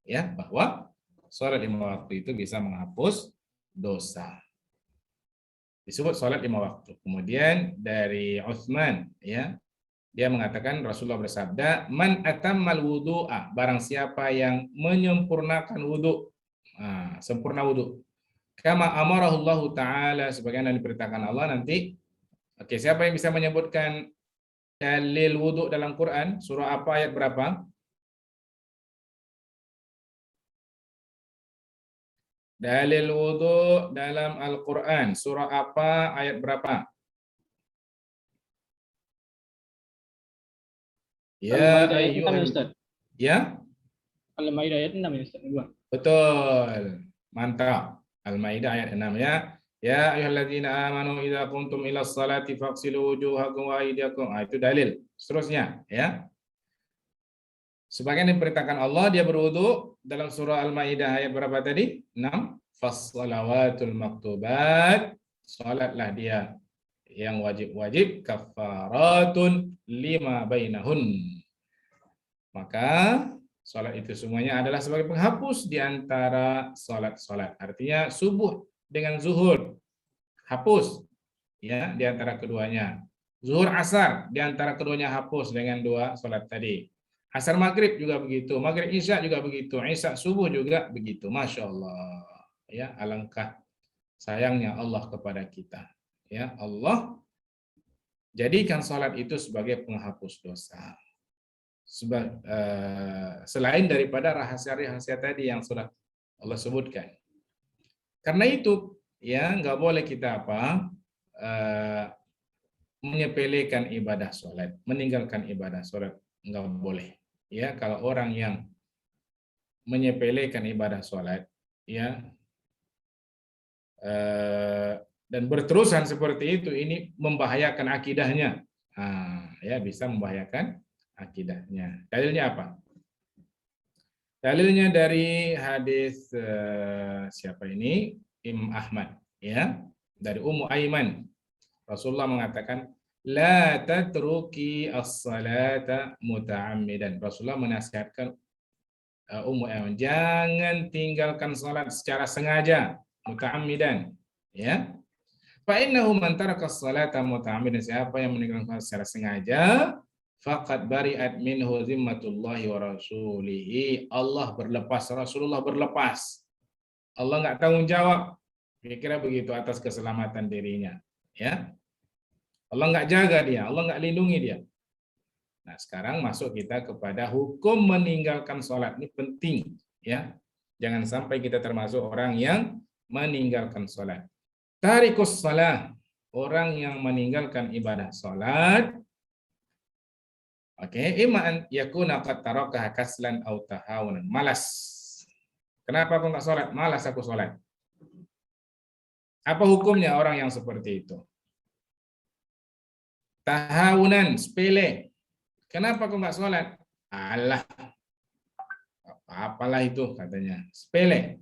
Ya, bahwa salat 5 waktu itu bisa menghapus dosa. Disebut salat 5 waktu. Kemudian dari Utsman, ya, dia mengatakan Rasulullah bersabda, man atammal wudu'a, barang siapa yang menyempurnakan wudu, sempurna wudu, kama amarahullahu ta'ala, sebagaimana diperintahkan Allah nanti. Oke, siapa yang bisa menyebutkan dalil wudu dalam Quran? Surah apa, ayat berapa? Dalil wudu dalam Al-Quran, surah apa, ayat berapa? Ya, Al-Maidah ayat 6 ya, Ustaz. Ya? Al-Maidah ayat 6 ya, Ustaz. Betul. Mantap. Al-Maidah ayat 6 ya. Ya ayyuhalladzina amanu idza qumtum ilas salati faghsilu wujuhakum wa aydiyakum. Itu dalil. Seterusnya, ya. Sebagian diperintahkan Allah, dia berwudu dalam surah Al-Maidah ayat berapa tadi? 6. Fas-salawatul maktubat. Salatlah dia yang wajib-wajib, kafaratun lima bainahun. Maka salat itu semuanya adalah sebagai penghapus di antara salat-salat. Artinya subuh dengan zuhur hapus, ya, di antara keduanya. Zuhur asar di antara keduanya hapus dengan 2 salat tadi. Asar maghrib juga begitu, maghrib isya juga begitu, isya subuh juga begitu. Masya Allah, ya, alangkah sayangnya Allah kepada kita. Ya, Allah jadikan salat itu sebagai penghapus dosa. Selain daripada rahasia-rahasia tadi yang sudah Allah sebutkan. Karena itu, ya, nggak boleh kita menyepelekan ibadah salat, meninggalkan ibadah salat, nggak boleh. Ya, kalau orang yang menyepelekan ibadah salat, ya, dan berterusan seperti itu, ini membahayakan akidahnya. Ya, bisa membahayakan akidahnya. Dalilnya apa? Dalilnya dari hadis siapa ini? Imam Ahmad, ya, dari Ummu Aiman. Rasulullah mengatakan, la tatruki as-salata muta'ammidan. Rasulullah menasihatkan Ummu Aiman, jangan tinggalkan salat secara sengaja, muta'ammidan, ya. Fa innahu man taraka as-salata muta'ammidan, siapa yang meninggalkan salat secara sengaja, faqad bari'at minhu zimmatullahi wa rasulihi. Allah berlepas, Rasulullah berlepas. Allah nggak tanggung jawab, kira-kira begitu, atas keselamatan dirinya, ya. Allah nggak jaga dia, Allah nggak lindungi dia. Nah, sekarang masuk kita kepada hukum meninggalkan sholat. Ini penting, ya. Jangan sampai kita termasuk orang yang meninggalkan sholat. Tarikus shalah, orang yang meninggalkan ibadah sholat. Oke, iman yakuna qad tarakaha kaslan aw tahawunan. Malas. Kenapa aku nggak sholat? Malas aku sholat. Apa hukumnya orang yang seperti itu? Tahawunan, sepele. Kenapa aku nggak sholat? Alah, apalah itu katanya. Sepele.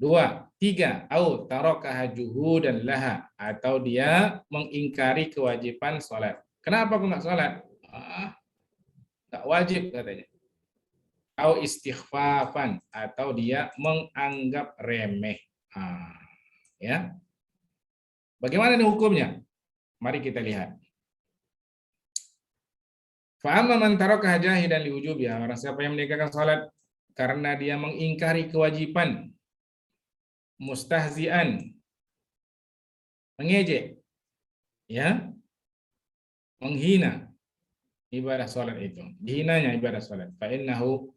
2, 3, au tarakaha juhudan laha, atau dia mengingkari kewajiban sholat. Kenapa aku nggak sholat? Nggak wajib katanya. Au istighfafan, atau dia menganggap remeh. Ya. Bagaimana nih hukumnya? Mari kita lihat. Fa'amma man tarakaha jahidan liwujubiha, orang siapa yang meninggalkan salat karena dia mengingkari kewajiban, mustahzian, mengejek, ya, menghina ibadah salat itu, dihinanya ibadah salat, fa innahu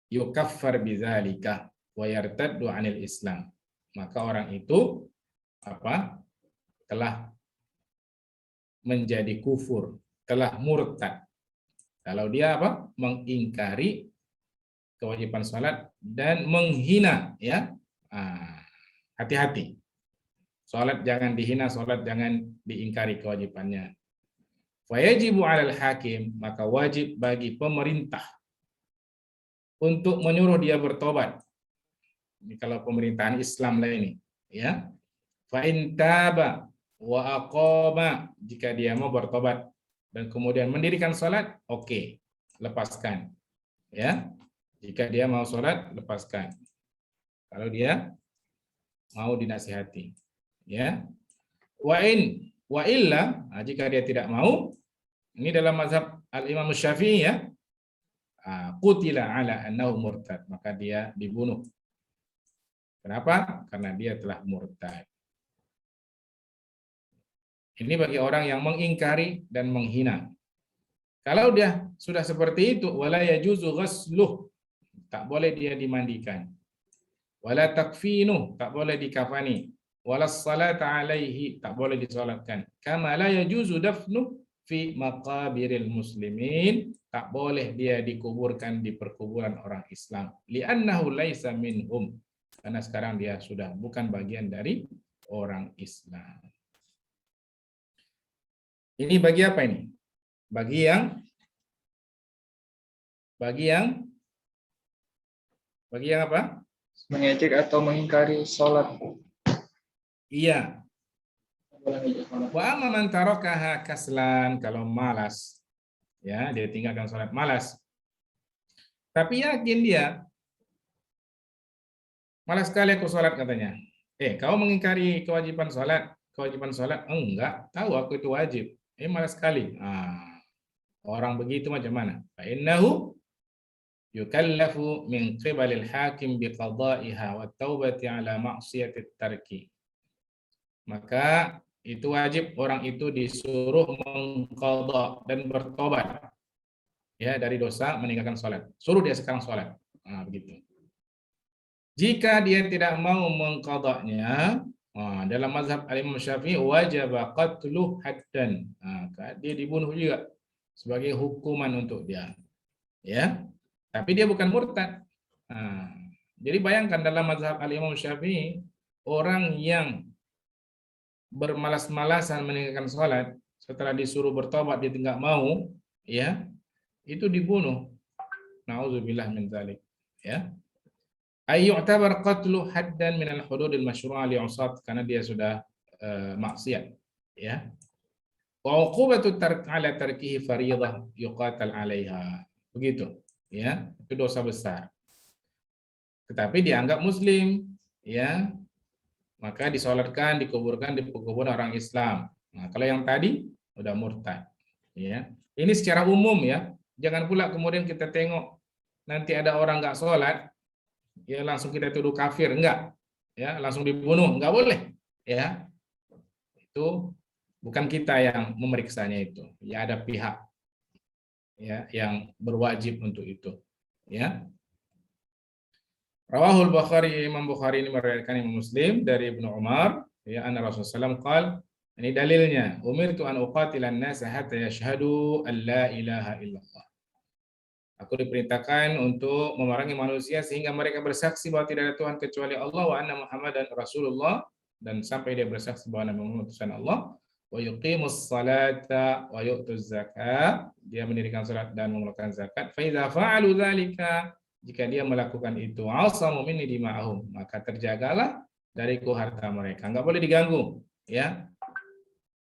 yukaffar bidzalika wa yartaddu 'anil Islam. Maka orang itu telah menjadi kufur, telah murtad. Kalau dia mengingkari kewajiban salat dan menghina, ya. Hati-hati. Salat jangan dihina, salat jangan diingkari kewajibannya. Fayajibu 'alal hakim, maka wajib bagi pemerintah untuk menyuruh dia bertobat. Ini kalau pemerintahan Islam lah ini, ya. Fa in taba wa aqama, jika dia mau bertobat dan kemudian mendirikan salat, oke, lepaskan. Ya. Jika dia mau salat, lepaskan. Kalau dia mau dinasihati, ya. Wa illa, jika dia tidak mau, ini dalam mazhab Al-Imam Syafi'i, ya. Qutila ala annahu murtad, maka dia dibunuh. Kenapa? Karena dia telah murtad. Ini bagi orang yang mengingkari dan menghina. Kalau dia sudah seperti itu, wala yajuzu ghasluh, tak boleh dia dimandikan. Wala takfinu, tak boleh dikafani. Wala salata alaihi, tak boleh disolatkan. Kama la yajuzu dafnu fi maqabiril muslimin, tak boleh dia dikuburkan di perkuburan orang Islam. Li'annahu laisa minhum, karena sekarang dia sudah bukan bagian dari orang Islam. Ini bagi apa ini? Bagi yang apa? Mengejek atau mengingkari sholat. Iya. Wa amma man tarakaha kaslan, kalau malas, ya, dia tinggalkan sholat malas. Tapi yakin dia, malas sekali aku sholat katanya. Kau mengingkari kewajiban sholat? Enggak, tahu aku itu wajib. Malas sekali. Orang begitu macam mana? Fa innahu yukallafu min qibalil hakim biqada'iha wa taubati ala ma'siyatit tarki. Maka itu wajib orang itu disuruh mengqadha dan bertobat, ya, dari dosa meninggalkan salat. Suruh dia sekarang salat. Begitu. Jika dia tidak mau mengqadhanya, dalam mazhab Imam Syafi'i wajib qatlu haddan. Dia dibunuh juga sebagai hukuman untuk dia. Ya. Tapi dia bukan murtad. Jadi bayangkan dalam mazhab Imam Syafi'i, orang yang bermalas-malasan meninggalkan salat setelah disuruh bertobat dia tidak mau, ya, itu dibunuh. Nauzubillah min dzalik, ya. Ay yu'tabar qatlu haddan min al-hududil masyru'ah li'usat, karena dia sudah maksiat, ya. Wa uqubatu ala tarkihi fardhah yuqatal 'alaiha. Begitu, ya. Itu dosa besar. Tetapi dianggap muslim, ya. Maka disolatkan, dikuburkan di kuburan orang Islam. Kalau yang tadi udah murtad, ya. Ini secara umum, ya. Jangan pula kemudian kita tengok nanti ada orang nggak sholat, ya langsung kita tuduh kafir, enggak, ya, langsung dibunuh, enggak boleh, ya. Itu bukan kita yang memeriksanya itu, ya, ada pihak, ya, yang berwajib untuk itu, ya. Rawahul Bukhari, Imam Bukhari ini meriwayatkan Imam Muslim dari Ibnu Umar, ya, anna Rasulullah SAW qala, ini dalilnya, umirtu an uqatilan nas hatta yashhadu an la ilaha illallah. Aku diperintahkan untuk memerangi manusia sehingga mereka bersaksi bahwa tidak ada Tuhan kecuali Allah, wa anna Muhammadan Rasulullah, dan sampai dia bersaksi bahwa Nabi Muhammad utusan Allah, wa yuqimus salata wa yu'tuz zakat, dia mendirikan salat dan mengeluarkan zakat. Fa idza fa'alu dzalika, jika dia melakukan itu, asamu minni dima'ahum, maka terjagalah dariku harta mereka. Enggak boleh diganggu, ya.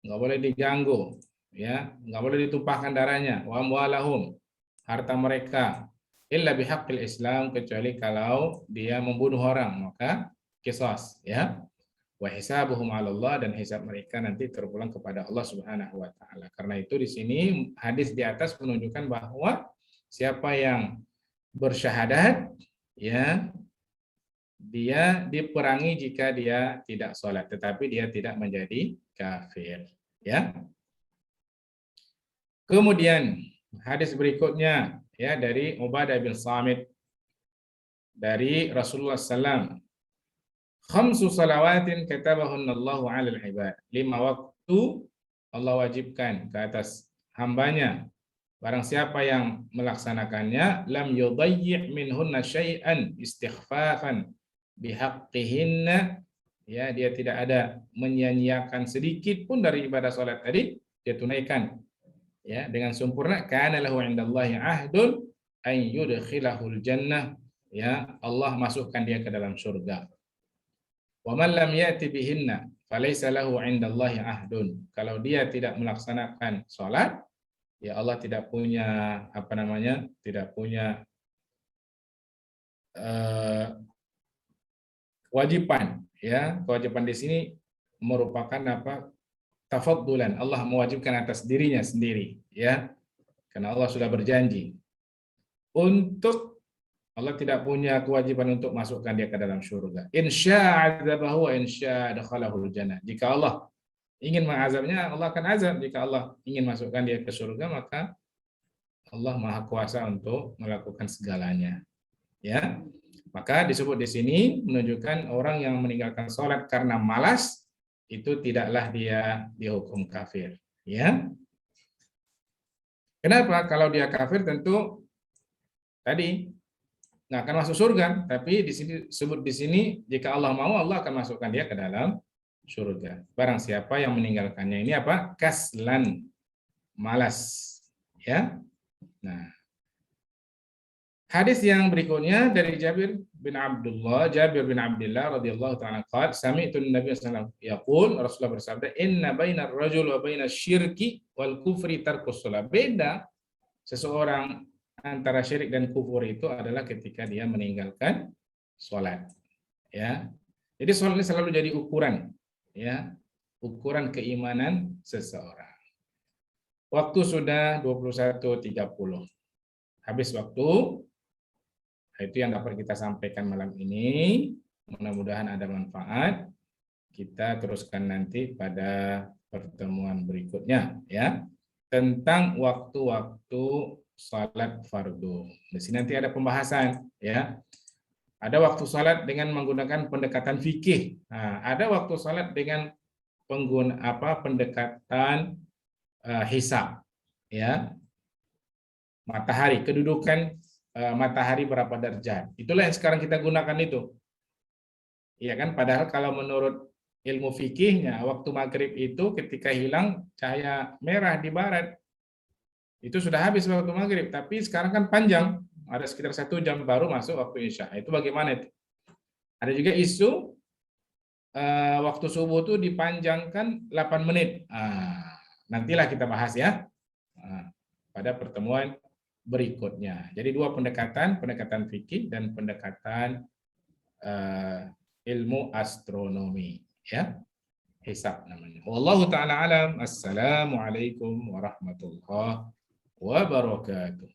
Enggak boleh diganggu, ya. Enggak boleh ditumpahkan darahnya. Wa amwalahum, harta mereka, illa bihaqqil Islam, kecuali kalau dia membunuh orang, maka qisas, ya. Wa hisabuhum 'ala Allah, dan hisab mereka nanti terpulang kepada Allah Subhanahu wa taala. Karena itu di sini hadis di atas menunjukkan bahwa siapa yang bersyahadat, ya, dia diperangi jika dia tidak sholat, tetapi dia tidak menjadi kafir. Ya. Kemudian hadis berikutnya ya dari Ubadah bin Samit dari Rasulullah SAW. Khamsu salawatin katabahunallahu 'alal ibad. 5 waktu Allah wajibkan ke atas hambanya. Barang siapa yang melaksanakannya, lam yudayyi' minhunna syai'an istighfafan bihaqqihinna, ya dia tidak ada menyia-nyiakan sedikit pun dari ibadah salat tadi, dia tunaikan ya dengan sempurna. Kana lahu 'indallahi 'ahdun an yudkhilahul jannah, ya Allah masukkan dia ke dalam surga. Wa man lam ya'ti bihinna falaysa lahu 'indallahi 'ahdun. Kalau dia tidak melaksanakan salat, ya Allah tidak punya tidak punya kewajiban, ya. Kewajiban di sini merupakan tafaddulan. Allah mewajibkan atas dirinya sendiri, ya. Karena Allah sudah berjanji untuk, Allah tidak punya kewajiban untuk masukkan dia ke dalam surga. Insya adzabahu wa insya dakhalahul jannah. Jika Allah ingin mengazabnya, Allah akan azab. Jika Allah ingin masukkan dia ke surga, maka Allah Maha Kuasa untuk melakukan segalanya. Ya. Maka disebut di sini menunjukkan orang yang meninggalkan sholat karena malas itu tidaklah dia dihukum kafir. Ya. Kenapa? Kalau dia kafir tentu tadi nggak akan masuk surga. Tapi di sini sebut di sini jika Allah mau, Allah akan masukkan dia ke dalam surga. Barang siapa yang meninggalkannya ini kaslan, malas. Ya. Nah. Hadis yang berikutnya dari Jabir bin Abdullah radhiyallahu ta'ala qala sami'tu Nabi sallallahu alaihi wasallam yaqul, Rasulullah bersabda, inna bainar rajul wa bainas syirki wal kufri tarkus shalah. Beda seseorang antara syirik dan kufur itu adalah ketika dia meninggalkan salat. Ya. Jadi salat ini selalu jadi ukuran, ya. Ukuran keimanan seseorang. Waktu sudah 21.30. Habis waktu. Itu yang dapat kita sampaikan malam ini. Mudah-mudahan ada manfaat. Kita teruskan nanti pada pertemuan berikutnya, ya. Tentang waktu-waktu salat fardu. Di sini nanti ada pembahasan, ya. Ada waktu salat dengan menggunakan pendekatan fikih. Nah, ada waktu salat dengan pendekatan hisab, ya. Matahari, kedudukan matahari berapa derajat. Itulah yang sekarang kita gunakan itu. Iya kan? Padahal kalau menurut ilmu fikihnya, waktu maghrib itu ketika hilang cahaya merah di barat, itu sudah habis waktu maghrib. Tapi sekarang kan panjang, ada sekitar 1 jam baru masuk waktu isya. Itu bagaimana itu? Ada juga isu waktu subuh itu dipanjangkan 8 menit. Nantilah kita bahas ya pada pertemuan berikutnya. Jadi 2 pendekatan fikih dan pendekatan ilmu astronomi, ya. Hisab namanya. Wallahu taala alam. Assalamualaikum warahmatullahi wabarakatuh.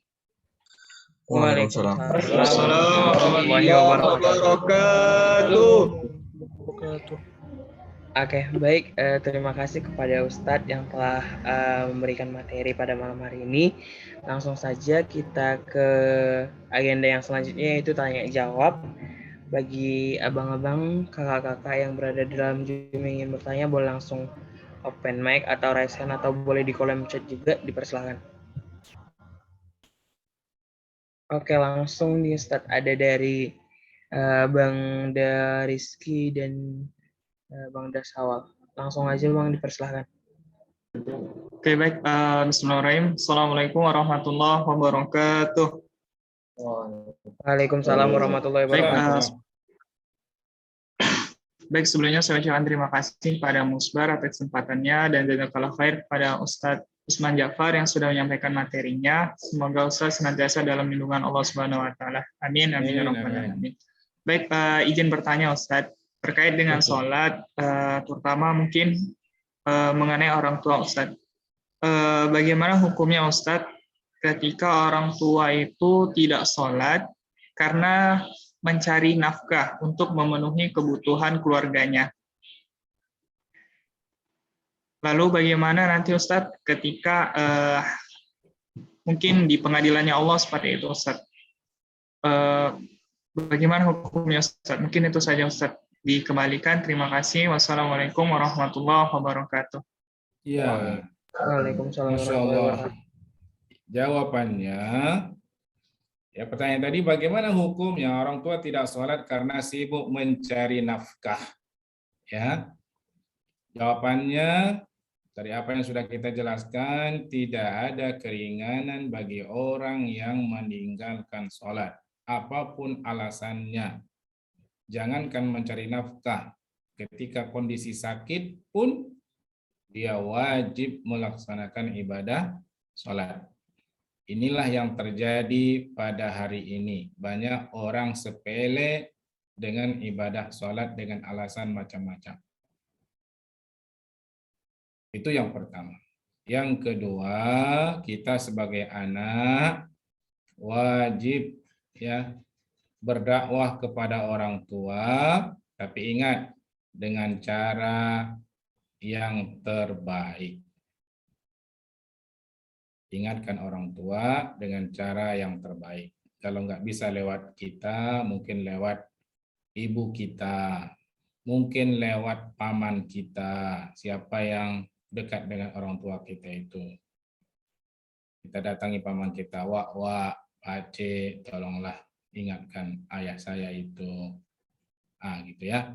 Waalaikumsalam warahmatullahi wabarakatuh. Oke, baik. Terima kasih kepada Ustadz yang telah memberikan materi pada malam hari ini. Langsung saja kita ke agenda yang selanjutnya, yaitu tanya jawab. Bagi abang-abang, kakak-kakak yang berada di dalam Zoom yang ingin bertanya, boleh langsung open mic atau raise hand, atau boleh di kolom chat juga, dipersilakan. Oke, langsung nih Ustadz, ada dari Bang Rizky dan Bang Dasawal. Langsung aja Bang, dipersilahkan. Oke, baik. Bismillahirrahmanirrahim. Assalamualaikum warahmatullahi wabarakatuh. Waalaikumsalam warahmatullahi wabarakatuh. Baik, sebelumnya saya ucapkan terima kasih pada Musbar atas kesempatannya dan jazakallah khair kepada Ustadz Usman Jafar yang sudah menyampaikan materinya. Semoga Ustadz senantiasa dalam lindungan Allah Subhanahu wa taala. Amin amin ya rabbal alamin. Baik, izin bertanya Ustadz terkait dengan sholat, terutama mungkin mengenai orang tua Ustadz. Bagaimana hukumnya Ustadz ketika orang tua itu tidak sholat karena mencari nafkah untuk memenuhi kebutuhan keluarganya. Lalu bagaimana nanti Ustadz ketika mungkin di pengadilannya Allah seperti itu Ustadz? Bagaimana hukumnya Ustadz? Mungkin itu saja Ustadz. Dikembalikan. Terima kasih. Wassalamualaikum warahmatullahi wabarakatuh. Ya, Waalaikumsalam Masya warahmatullahi Allah. wabarakatuh. Jawabannya, ya pertanyaan tadi, bagaimana hukumnya orang tua tidak sholat karena sibuk mencari nafkah? Ya, jawabannya dari apa yang sudah kita jelaskan, tidak ada keringanan bagi orang yang meninggalkan sholat, apapun alasannya. Jangankan mencari nafkah, ketika kondisi sakit pun dia wajib melaksanakan ibadah sholat. Inilah yang terjadi pada hari ini. Banyak orang sepele dengan ibadah sholat dengan alasan macam-macam. Itu yang pertama. Yang kedua, kita sebagai anak wajib ya berdakwah kepada orang tua, tapi ingat dengan cara yang terbaik. Ingatkan orang tua dengan cara yang terbaik. Kalau nggak bisa lewat kita, mungkin lewat ibu kita, mungkin lewat paman kita, siapa yang dekat dengan orang tua kita itu. Kita datangi paman kita, wak, Pakcik, tolonglah ingatkan ayah saya itu. Gitu ya.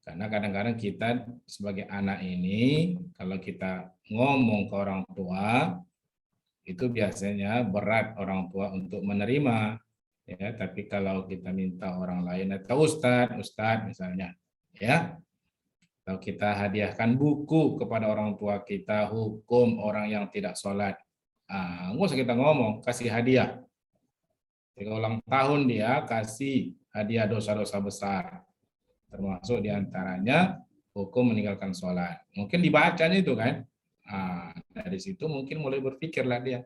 Karena kadang-kadang kita sebagai anak ini, kalau kita ngomong ke orang tua, itu biasanya berat orang tua untuk menerima. Ya, tapi kalau kita minta orang lain atau Ustadz misalnya, ya, atau kita hadiahkan buku kepada orang tua kita, hukum orang yang tidak sholat. Nggak usah kita ngomong, kasih hadiah. Ketika ulang tahun dia kasih hadiah dosa-dosa besar. Termasuk diantaranya hukum meninggalkan sholat. Mungkin dibacanya itu kan. Dari situ mungkin mulai berpikirlah dia.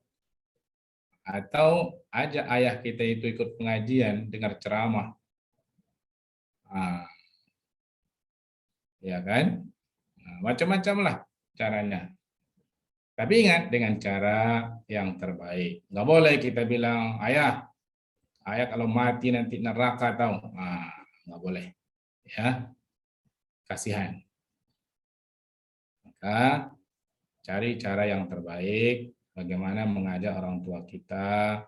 Atau ajak ayah kita itu ikut pengajian, dengar ceramah. Ya kan? Macam-macam lah caranya. Tapi ingat dengan cara yang terbaik. Nggak boleh kita bilang, ayah kalau mati nanti neraka tahu. Nggak boleh. Ya, kasihan. Maka cari cara yang terbaik, bagaimana mengajak orang tua kita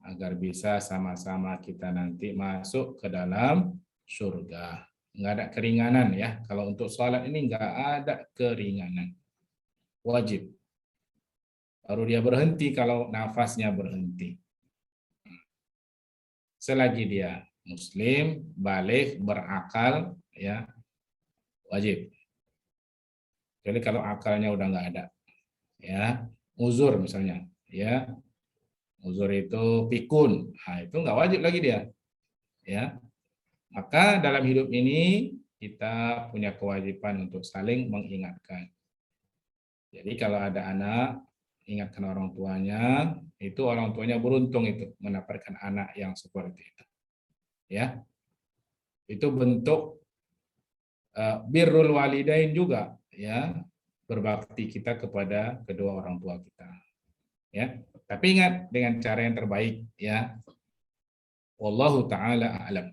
agar bisa sama-sama kita nanti masuk ke dalam surga. Nggak ada keringanan ya. Kalau untuk sholat ini nggak ada keringanan. Wajib. Baru dia berhenti kalau nafasnya berhenti. Selagi dia muslim, baligh, berakal, ya wajib. Jadi kalau akalnya udah nggak ada, ya uzur misalnya, ya uzur itu pikun, itu nggak wajib lagi dia, ya. Maka dalam hidup ini kita punya kewajiban untuk saling mengingatkan. Jadi kalau ada anak, ingatkan orang tuanya, itu orang tuanya beruntung itu mendapatkan anak yang seperti itu. Ya, itu bentuk birrul walidain juga, ya, berbakti kita kepada kedua orang tua kita. Ya, tapi ingat dengan cara yang terbaik, ya. Wallahu taala a'lam.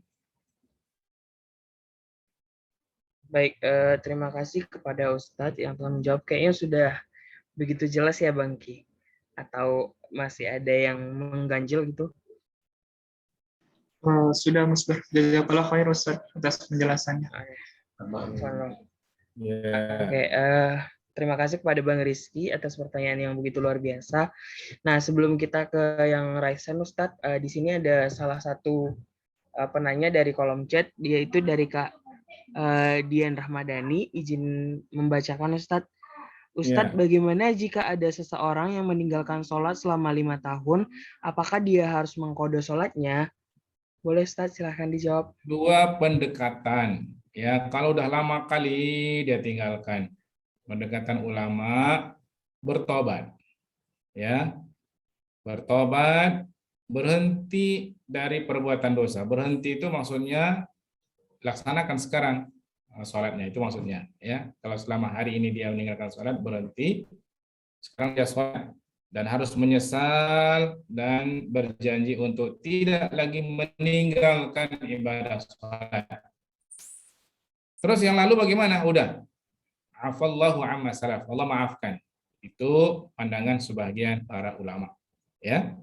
Baik, terima kasih kepada Ustadz yang telah menjawab. Kayaknya sudah begitu jelas ya Bang Ki. Atau masih ada yang mengganjil gitu? Sudah Musbah. Jazakallah khair Ustaz atas penjelasannya. Oke, terima kasih kepada Bang Rizky atas pertanyaan yang begitu luar biasa. Nah, sebelum kita ke yang Raisan Ustadz, di sini ada salah satu penanya dari kolom chat, dia itu dari Kak Dian Rahmadani, izin membacakan Ustadz. Ustadz, bagaimana jika ada seseorang yang meninggalkan sholat selama 5 tahun, apakah dia harus mengqadha sholatnya? Boleh Ustadz, silahkan dijawab. Dua pendekatan, ya. Kalau udah lama kali dia tinggalkan, pendekatan ulama bertobat, ya, bertobat berhenti dari perbuatan dosa. Berhenti itu maksudnya laksanakan sekarang sholatnya, itu maksudnya. Ya, kalau selama hari ini dia meninggalkan sholat, berhenti. Sekarang dia sholat dan harus menyesal dan berjanji untuk tidak lagi meninggalkan ibadah sholat. Terus yang lalu bagaimana? Udah. Afallahu amma salaf. Allah maafkan. Itu pandangan sebagian para ulama. Ya.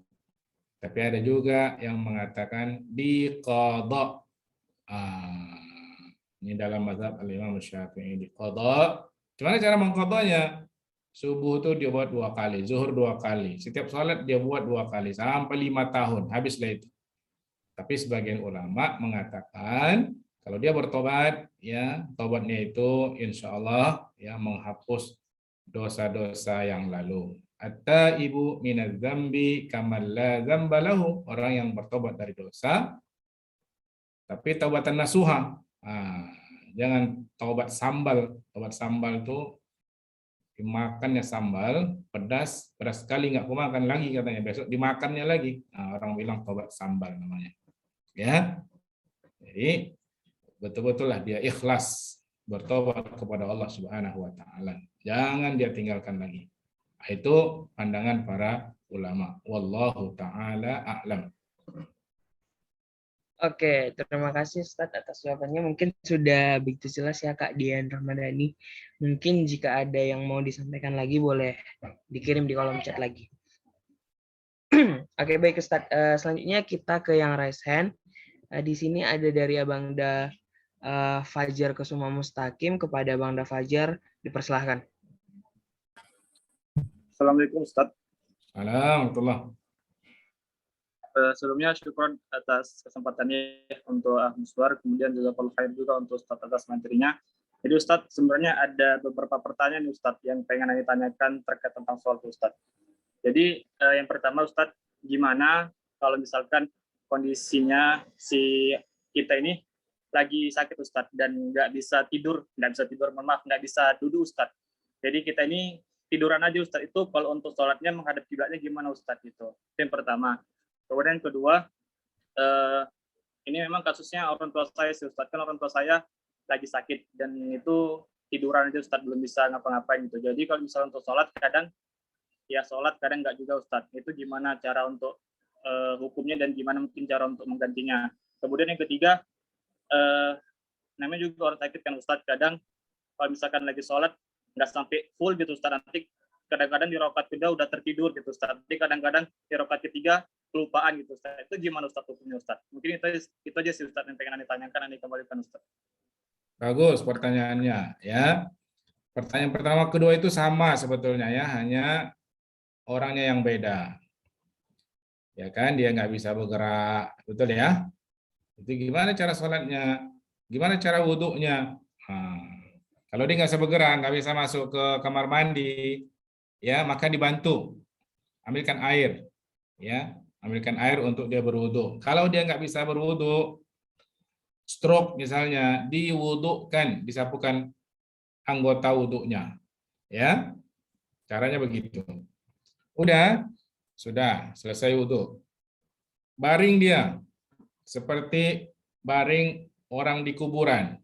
Tapi ada juga yang mengatakan diqadha. Ini dalam mazhab al-Imam Syafi'i, diqadha. Gimana cara mengqadhanya? Subuh itu dia buat 2 kali, zuhur 2 kali. Setiap sholat dia buat 2 kali sampai 5 tahun. Habislah itu. Tapi sebagian ulama mengatakan kalau dia bertobat, ya tobatnya itu insya Allah ya menghapus dosa-dosa yang lalu. At-taibu minadz dzambi kaman la dzamba lahu. Orang yang bertobat dari dosa tapi taubatan nasuha. Jangan taubat sambal. Taubat sambal itu dimakannya sambal pedas sekali nggak aku makan lagi katanya, besok dimakannya lagi. Orang bilang taubat sambal namanya. Ya. Jadi betul-betul lah dia ikhlas bertobat kepada Allah Subhanahu wa taala. Jangan dia tinggalkan lagi. Itu pandangan para ulama. Wallahu taala a'lam. Oke, terima kasih Ustadz atas jawabannya. Mungkin sudah begitu jelas ya Kak Dian Ramadhani. Mungkin jika ada yang mau disampaikan lagi boleh dikirim di kolom chat lagi. Oke, baik Ustadz. Selanjutnya kita ke yang raise hand. Di sini ada dari Abangda Fajar Kesuma Mustaqim. Kepada Abangda Fajar, dipersilahkan. Assalamualaikum Ustaz. Alhamdulillah. Sebelumnya syukur atas kesempatannya untuk Musbar, kemudian juga khair juga untuk Ustaz atas materinya. Jadi Ustaz, sebenarnya ada beberapa pertanyaan Ustaz yang pengen ditanyakan terkait tentang soal Ustaz. Jadi yang pertama Ustaz, gimana kalau misalkan kondisinya si kita ini lagi sakit Ustaz dan nggak bisa tidur, nggak bisa duduk Ustaz. Jadi kita ini tiduran aja Ustaz, itu kalau untuk sholatnya menghadap kiblatnya gimana Ustaz itu? Itu yang pertama. Kemudian yang kedua, ini memang kasusnya orang tua saya sih Ustaz, kan orang tua saya lagi sakit dan itu tiduran aja Ustaz, belum bisa ngapa-ngapain gitu. Jadi kalau misalnya untuk sholat kadang ya sholat, kadang nggak juga Ustaz. Itu gimana cara untuk hukumnya dan gimana mungkin cara untuk menggantinya. Kemudian yang ketiga, namanya juga orang sakit kan Ustaz, kadang kalau misalkan lagi sholat nggak sampai full gitu Ustaz, nanti kadang-kadang di rakaat kedua udah tertidur gitu Ustaz, nanti kadang-kadang di rakaat ketiga kelupaan gitu Ustaz. Itu gimana Ustaz hukumnya Ustaz? Mungkin itu aja sih Ustaz yang pengen ditanyakan, nanti kembalikan Ustaz. Bagus pertanyaannya ya. Pertanyaan pertama kedua itu sama sebetulnya ya, hanya orangnya yang beda. Ya kan, dia nggak bisa bergerak, betul ya? Itu gimana cara sholatnya? Gimana cara wudhunya? Kalau dia nggak bisa bergerak, nggak bisa masuk ke kamar mandi, ya maka dibantu, ambilkan air, ya, ambilkan air untuk dia berwudhu. Kalau dia nggak bisa berwudhu, stroke misalnya, diwudhukan, disapukan anggota wudhunya, ya, caranya begitu. Udah, sudah selesai wudhu, baring dia seperti baring orang di kuburan.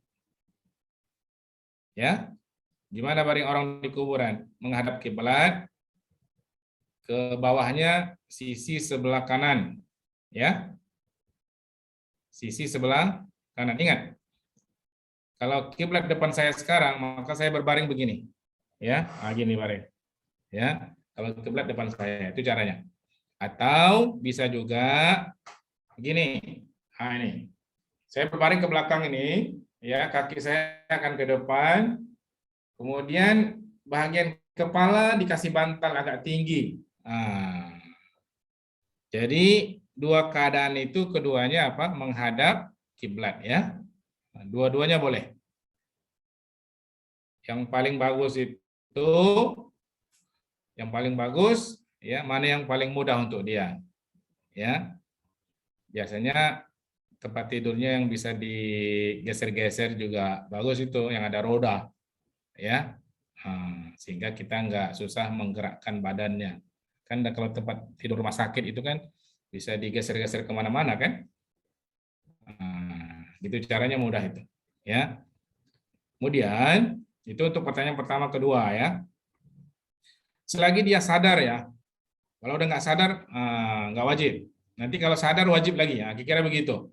Ya, gimana baring orang di kuburan? Menghadap kiblat, ke bawahnya sisi sebelah kanan, ya, sisi sebelah kanan. Ingat, kalau kiblat depan saya sekarang, maka saya berbaring begini, ya, gini baring, ya. Kalau kiblat depan saya, itu caranya. Atau bisa juga begini, ini, saya berbaring ke belakang ini. Ya, kaki saya akan ke depan, kemudian bagian kepala dikasih bantal agak tinggi. Jadi dua keadaan itu keduanya apa? Menghadap kiblat ya. Dua-duanya boleh. Yang paling bagus itu, yang paling bagus ya, mana yang paling mudah untuk dia? Ya, biasanya tempat tidurnya yang bisa digeser-geser juga bagus itu, yang ada roda, ya, sehingga kita nggak susah menggerakkan badannya. Kan kalau tempat tidur rumah sakit itu kan bisa digeser-geser kemana-mana kan. Nah, gitu caranya mudah itu. Ya. Kemudian itu untuk pertanyaan pertama kedua ya. Selagi dia sadar ya. Kalau udah nggak sadar nggak wajib. Nanti kalau sadar wajib lagi ya. Kira-kira begitu.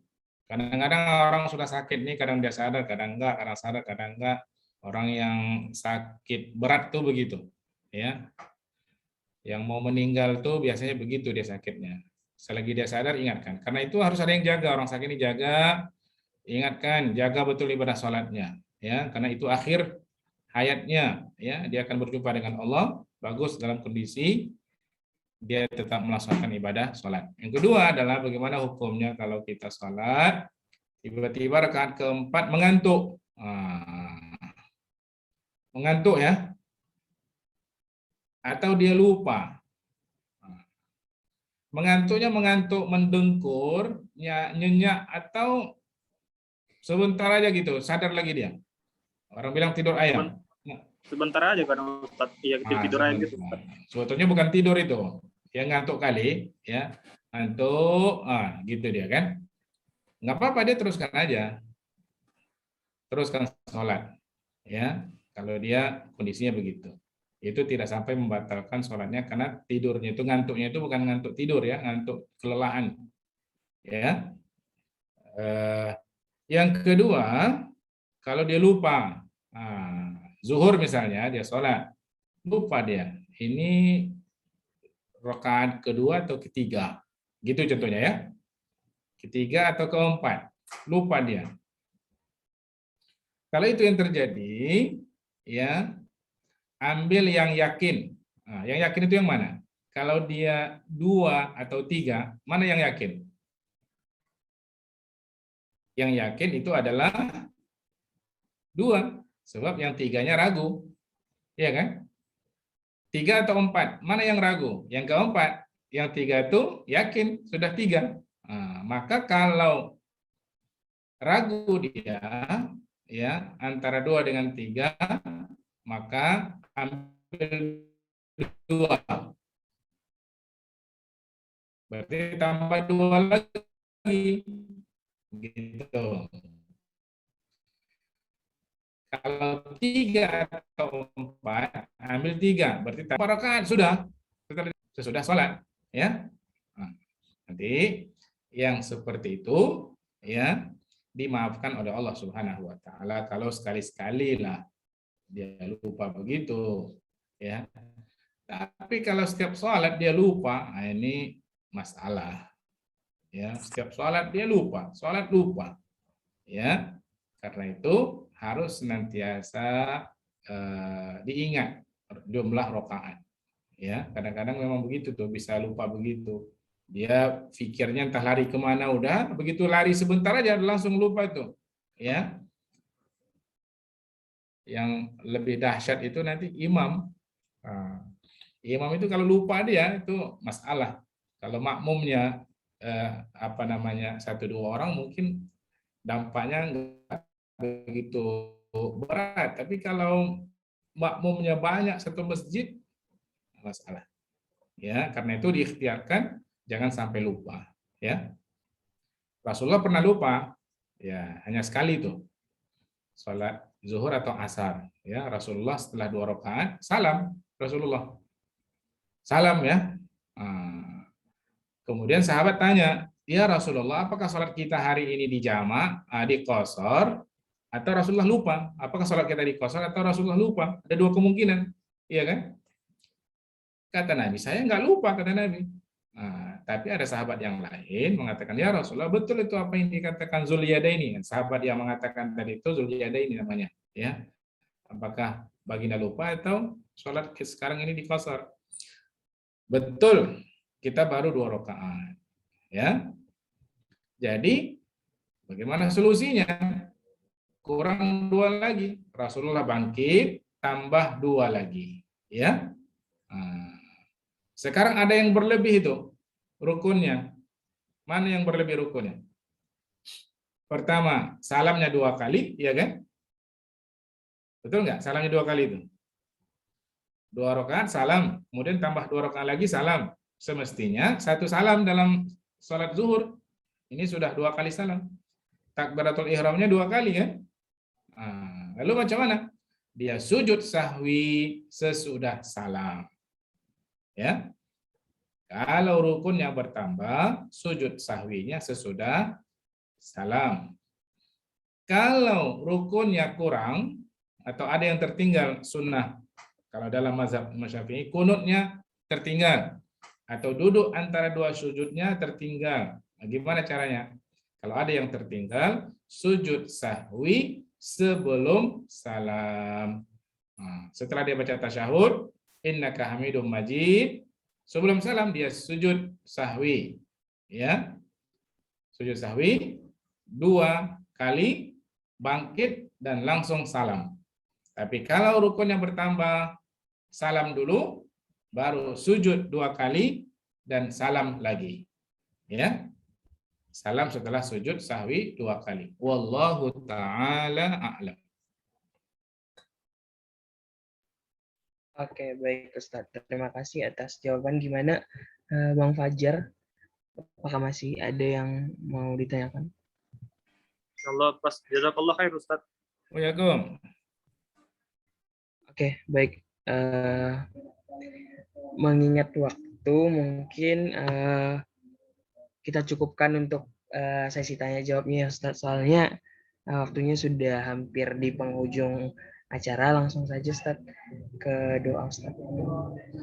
Kadang-kadang orang sudah sakit nih, kadang dia sadar, kadang enggak, kadang sadar, kadang enggak. Orang yang sakit berat tuh begitu, ya. Yang mau meninggal tuh biasanya begitu dia sakitnya. Selagi dia sadar ingatkan. Karena itu harus ada yang jaga, orang sakit ini jaga, ingatkan, jaga betul ibadah sholatnya, ya. Karena itu akhir hayatnya, ya. Dia akan berjumpa dengan Allah, bagus dalam kondisi dia tetap melaksanakan ibadah sholat. Yang kedua adalah bagaimana hukumnya kalau kita sholat, tiba-tiba rakaat keempat mengantuk. Mengantuk ya. Atau dia lupa. Mengantuknya mengantuk mendengkur, nyenyak, atau sebentar aja gitu, sadar lagi dia. Orang bilang tidur ayam. Sebentar aja kan Ustaz. Iya, tidur aja gitu. Sebetulnya bukan tidur itu. Dia ngantuk kali, ya. Ngantuk, gitu dia kan. Nggak apa-apa, dia teruskan aja. Teruskan sholat. Ya, kalau dia kondisinya begitu. Itu tidak sampai membatalkan sholatnya karena tidurnya itu, ngantuknya itu bukan ngantuk tidur ya, ngantuk kelelahan. Ya. Yang kedua, kalau dia lupa, zuhur misalnya, dia sholat, lupa dia, ini rakaat kedua atau ketiga, gitu contohnya ya, ketiga atau keempat, lupa dia. Kalau itu yang terjadi, ya ambil yang yakin. Yang yakin itu yang mana? Kalau dia 2 atau 3, mana yang yakin? Yang yakin itu adalah 2, sebab yang 3-nya ragu, ya kan? 3 atau 4, mana yang ragu? Yang keempat, yang 3 itu yakin sudah 3. Maka kalau ragu dia, ya antara 2 dengan 3, maka ambil 2. Berarti tambah 2 lagi. Gitu. Kalau 3 atau 4, ambil 3. Berarti tambah rakaat sudah. Sesudah sholat. Ya. Nanti yang seperti itu, ya dimaafkan oleh Allah Subhanahu wa taala kalau sekali-sekali lah dia lupa begitu, ya. Tapi kalau setiap sholat dia lupa, ini masalah. Ya, setiap sholat dia lupa, ya. Karena itu harus senantiasa diingat jumlah rakaat. Ya, kadang-kadang memang begitu tuh, bisa lupa begitu. Dia pikirnya entah lari kemana, udah begitu lari sebentar aja langsung lupa itu, ya. Yang lebih dahsyat itu nanti imam. Imam itu kalau lupa dia itu masalah. Kalau makmumnya 1-2 orang mungkin dampaknya enggak begitu berat, tapi kalau makmumnya banyak satu masjid masalah. Ya, karena itu diikhtiarkan jangan sampai lupa, ya. Rasulullah pernah lupa, ya, hanya sekali itu. Salat zuhur atau asar, ya. Rasulullah setelah 2 rakaat salam, Rasulullah. Salam ya. Kemudian sahabat tanya, "Ya Rasulullah, apakah salat kita hari ini di jamak, di qashar, atau Rasulullah lupa? Apakah salat kita di qashar atau Rasulullah lupa?" Ada 2 kemungkinan, iya kan? Kata Nabi, "Saya nggak lupa," kata Nabi. Tapi ada sahabat yang lain mengatakan, "Ya Rasulullah, betul itu apa yang dikatakan Zulyadaini." Sahabat yang mengatakan tadi itu Zulyadaini namanya, ya. Apakah baginda lupa atau sholat sekarang ini di qashar? Betul, kita baru 2 rakaat, ya. Jadi bagaimana solusinya? Kurang 2 lagi. Rasulullah bangkit, tambah 2 lagi, ya. Sekarang ada yang berlebih itu rukunnya. Mana yang berlebih rukunnya? Pertama, salamnya 2 kali, ya kan? Betul nggak? Salamnya 2 kali itu. 2 rakaat salam, kemudian tambah 2 rakaat lagi salam. Semestinya 1 salam dalam salat zuhur. Ini sudah 2 kali salam. Takbiratul ihramnya 2 kali kan? Lalu macam mana? Dia sujud sahwi sesudah salam. Ya. Kalau rukunnya bertambah, sujud sahwinya sesudah salam. Kalau rukunnya kurang atau ada yang tertinggal sunnah, kalau dalam mazhab Imam Syafi'i kunutnya tertinggal atau duduk antara 2 sujudnya tertinggal. Nah, gimana caranya? Kalau ada yang tertinggal, sujud sahwi sebelum salam. Setelah dia baca tasyahud, innaka hamidum majid, sebelum salam dia sujud sahwi. Ya. Sujud sahwi 2 kali, bangkit dan langsung salam. Tapi kalau rukunnya bertambah, salam dulu, baru sujud 2 kali dan salam lagi. Ya. Salam setelah sujud sahwi 2 kali. Wallahu ta'ala a'lam. Oke, baik Ustadz. Terima kasih atas jawaban. Gimana Bang Fajar? Apakah masih ada yang mau ditanyakan? Insyaallah pas. Jazakallah khair Ustaz. Waalaikumsalam. Oke, baik. Mengingat waktu, mungkin kita cukupkan untuk sesi tanya jawabnya ya Ustadz. Soalnya waktunya sudah hampir di penghujung acara. Langsung saja Ustadz ke doa Ustadz.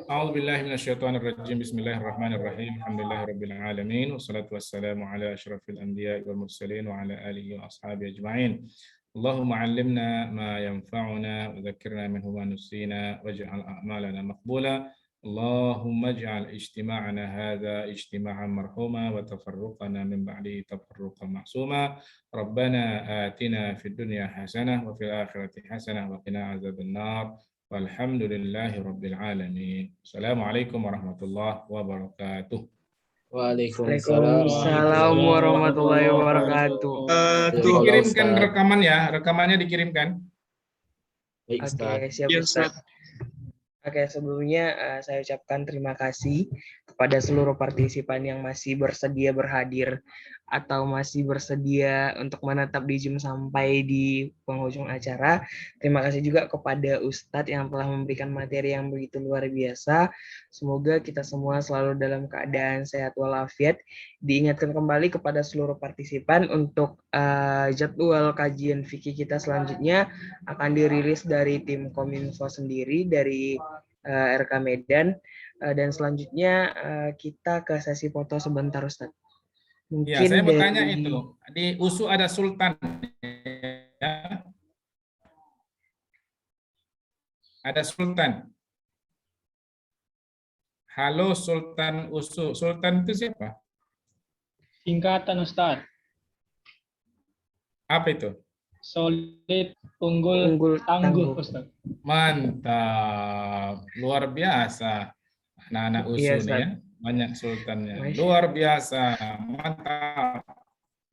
A'udzubillahi minasyaitonirrajim. Bismillahirrahmanirrahim. Alhamdulillahirabbil alamin wassalatu wassalamu ala asyrafil anbiya'i wal mursalin wa ala alihi wa ashabihi ajma'in. Allahumma 'allimna ma yanfa'una wa dzakkirna minhu ma nusina waj'al a'malana maqbula. Allahumma ij'al ijtima'ana hadza ijtima'an marhuma wa tafarruqana min ba'di tafarruqan ma'suma. Rabbana atina fid dunya hasanah wa fil akhirati hasanah wa qina adzabannar. Walhamdulillahi rabbil alamin. Assalamualaikum warahmatullahi wabarakatuh. Waalaikumsalam warahmatullahi wabarakatuh. Dikirimkan rekamannya dikirimkan. Oke, siap Ustaz. Oke, sebelumnya saya ucapkan terima kasih kepada seluruh partisipan yang masih bersedia berhadir atau masih bersedia untuk menetap di Zoom sampai di penghujung acara. Terima kasih juga kepada Ustadz yang telah memberikan materi yang begitu luar biasa. Semoga kita semua selalu dalam keadaan sehat walafiat. Diingatkan kembali kepada seluruh partisipan untuk jadwal kajian fikih kita selanjutnya akan dirilis dari tim Kominfo sendiri, dari RK Medan, dan selanjutnya kita ke sesi foto sebentar Ustadz. Mungkin ya, saya bertanya itu, di USU ada Sultan. Ya. Ada Sultan. Halo Sultan USU. Sultan itu siapa? Singkatan Ustaz. Apa itu? Solid, unggul, tangguh Ustaz. Mantap. Luar biasa. Anak-anak USU nih ya. Banyak sultannya. Luar biasa. Mantap.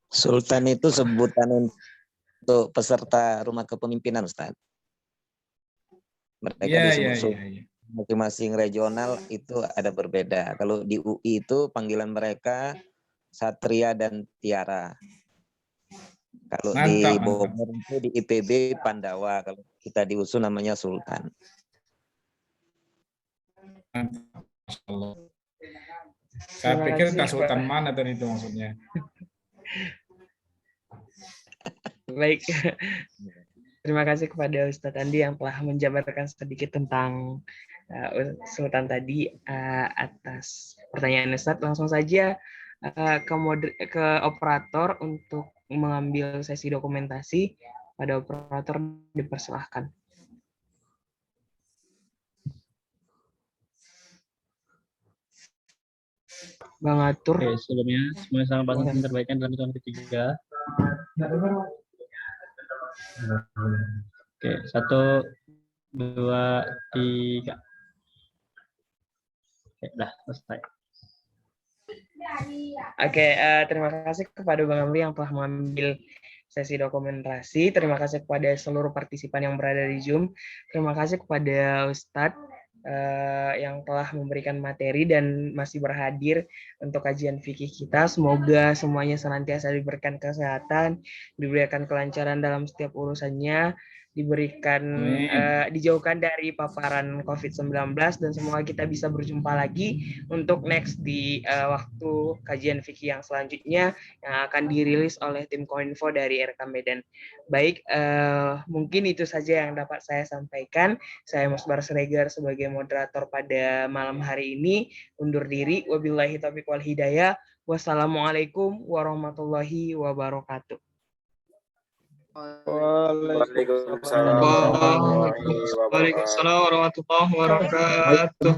Sultan itu sebutan untuk peserta rumah kepemimpinan, Ustaz. Mereka masing-masing regional itu ada berbeda. Kalau di UI itu panggilan mereka Satria dan Tiara. Kalau di Bogor itu di IPB Pandawa. Kalau kita di USU namanya Sultan. Mantap. Masya Saya pikir entah sultan mana tadi itu maksudnya. Baik. Terima kasih kepada Ustadz Andi yang telah menjabarkan sedikit tentang Sultan tadi atas pertanyaan Ustadz. Langsung saja ke operator untuk mengambil sesi dokumentasi. Pada operator dipersilahkan. Bang Atur. Oke, sebelumnya semuanya sama pasang terbaikkan dalam hitungan ketiga. Oke, 1, 2, 3. Oke, dah selesai. Oke, terima kasih kepada Bang Amri yang telah mengambil sesi dokumentasi. Terima kasih kepada seluruh partisipan yang berada di Zoom. Terima kasih kepada Ustadz yang telah memberikan materi dan masih berhadir untuk kajian fikih kita. Semoga semuanya senantiasa diberikan kesehatan, diberikan kelancaran dalam setiap urusannya, diberikan dijauhkan dari paparan COVID-19, dan semoga kita bisa berjumpa lagi untuk next di waktu kajian fikih yang selanjutnya yang akan dirilis oleh tim Kominfo dari RK Medan. Baik, mungkin itu saja yang dapat saya sampaikan. Saya Musbar Siregar sebagai moderator pada malam hari ini undur diri. Wabillahi taufiq wal hidayah. Wassalamualaikum warahmatullahi wabarakatuh. Waalaikumsalam warahmatullahi wabarakatuh.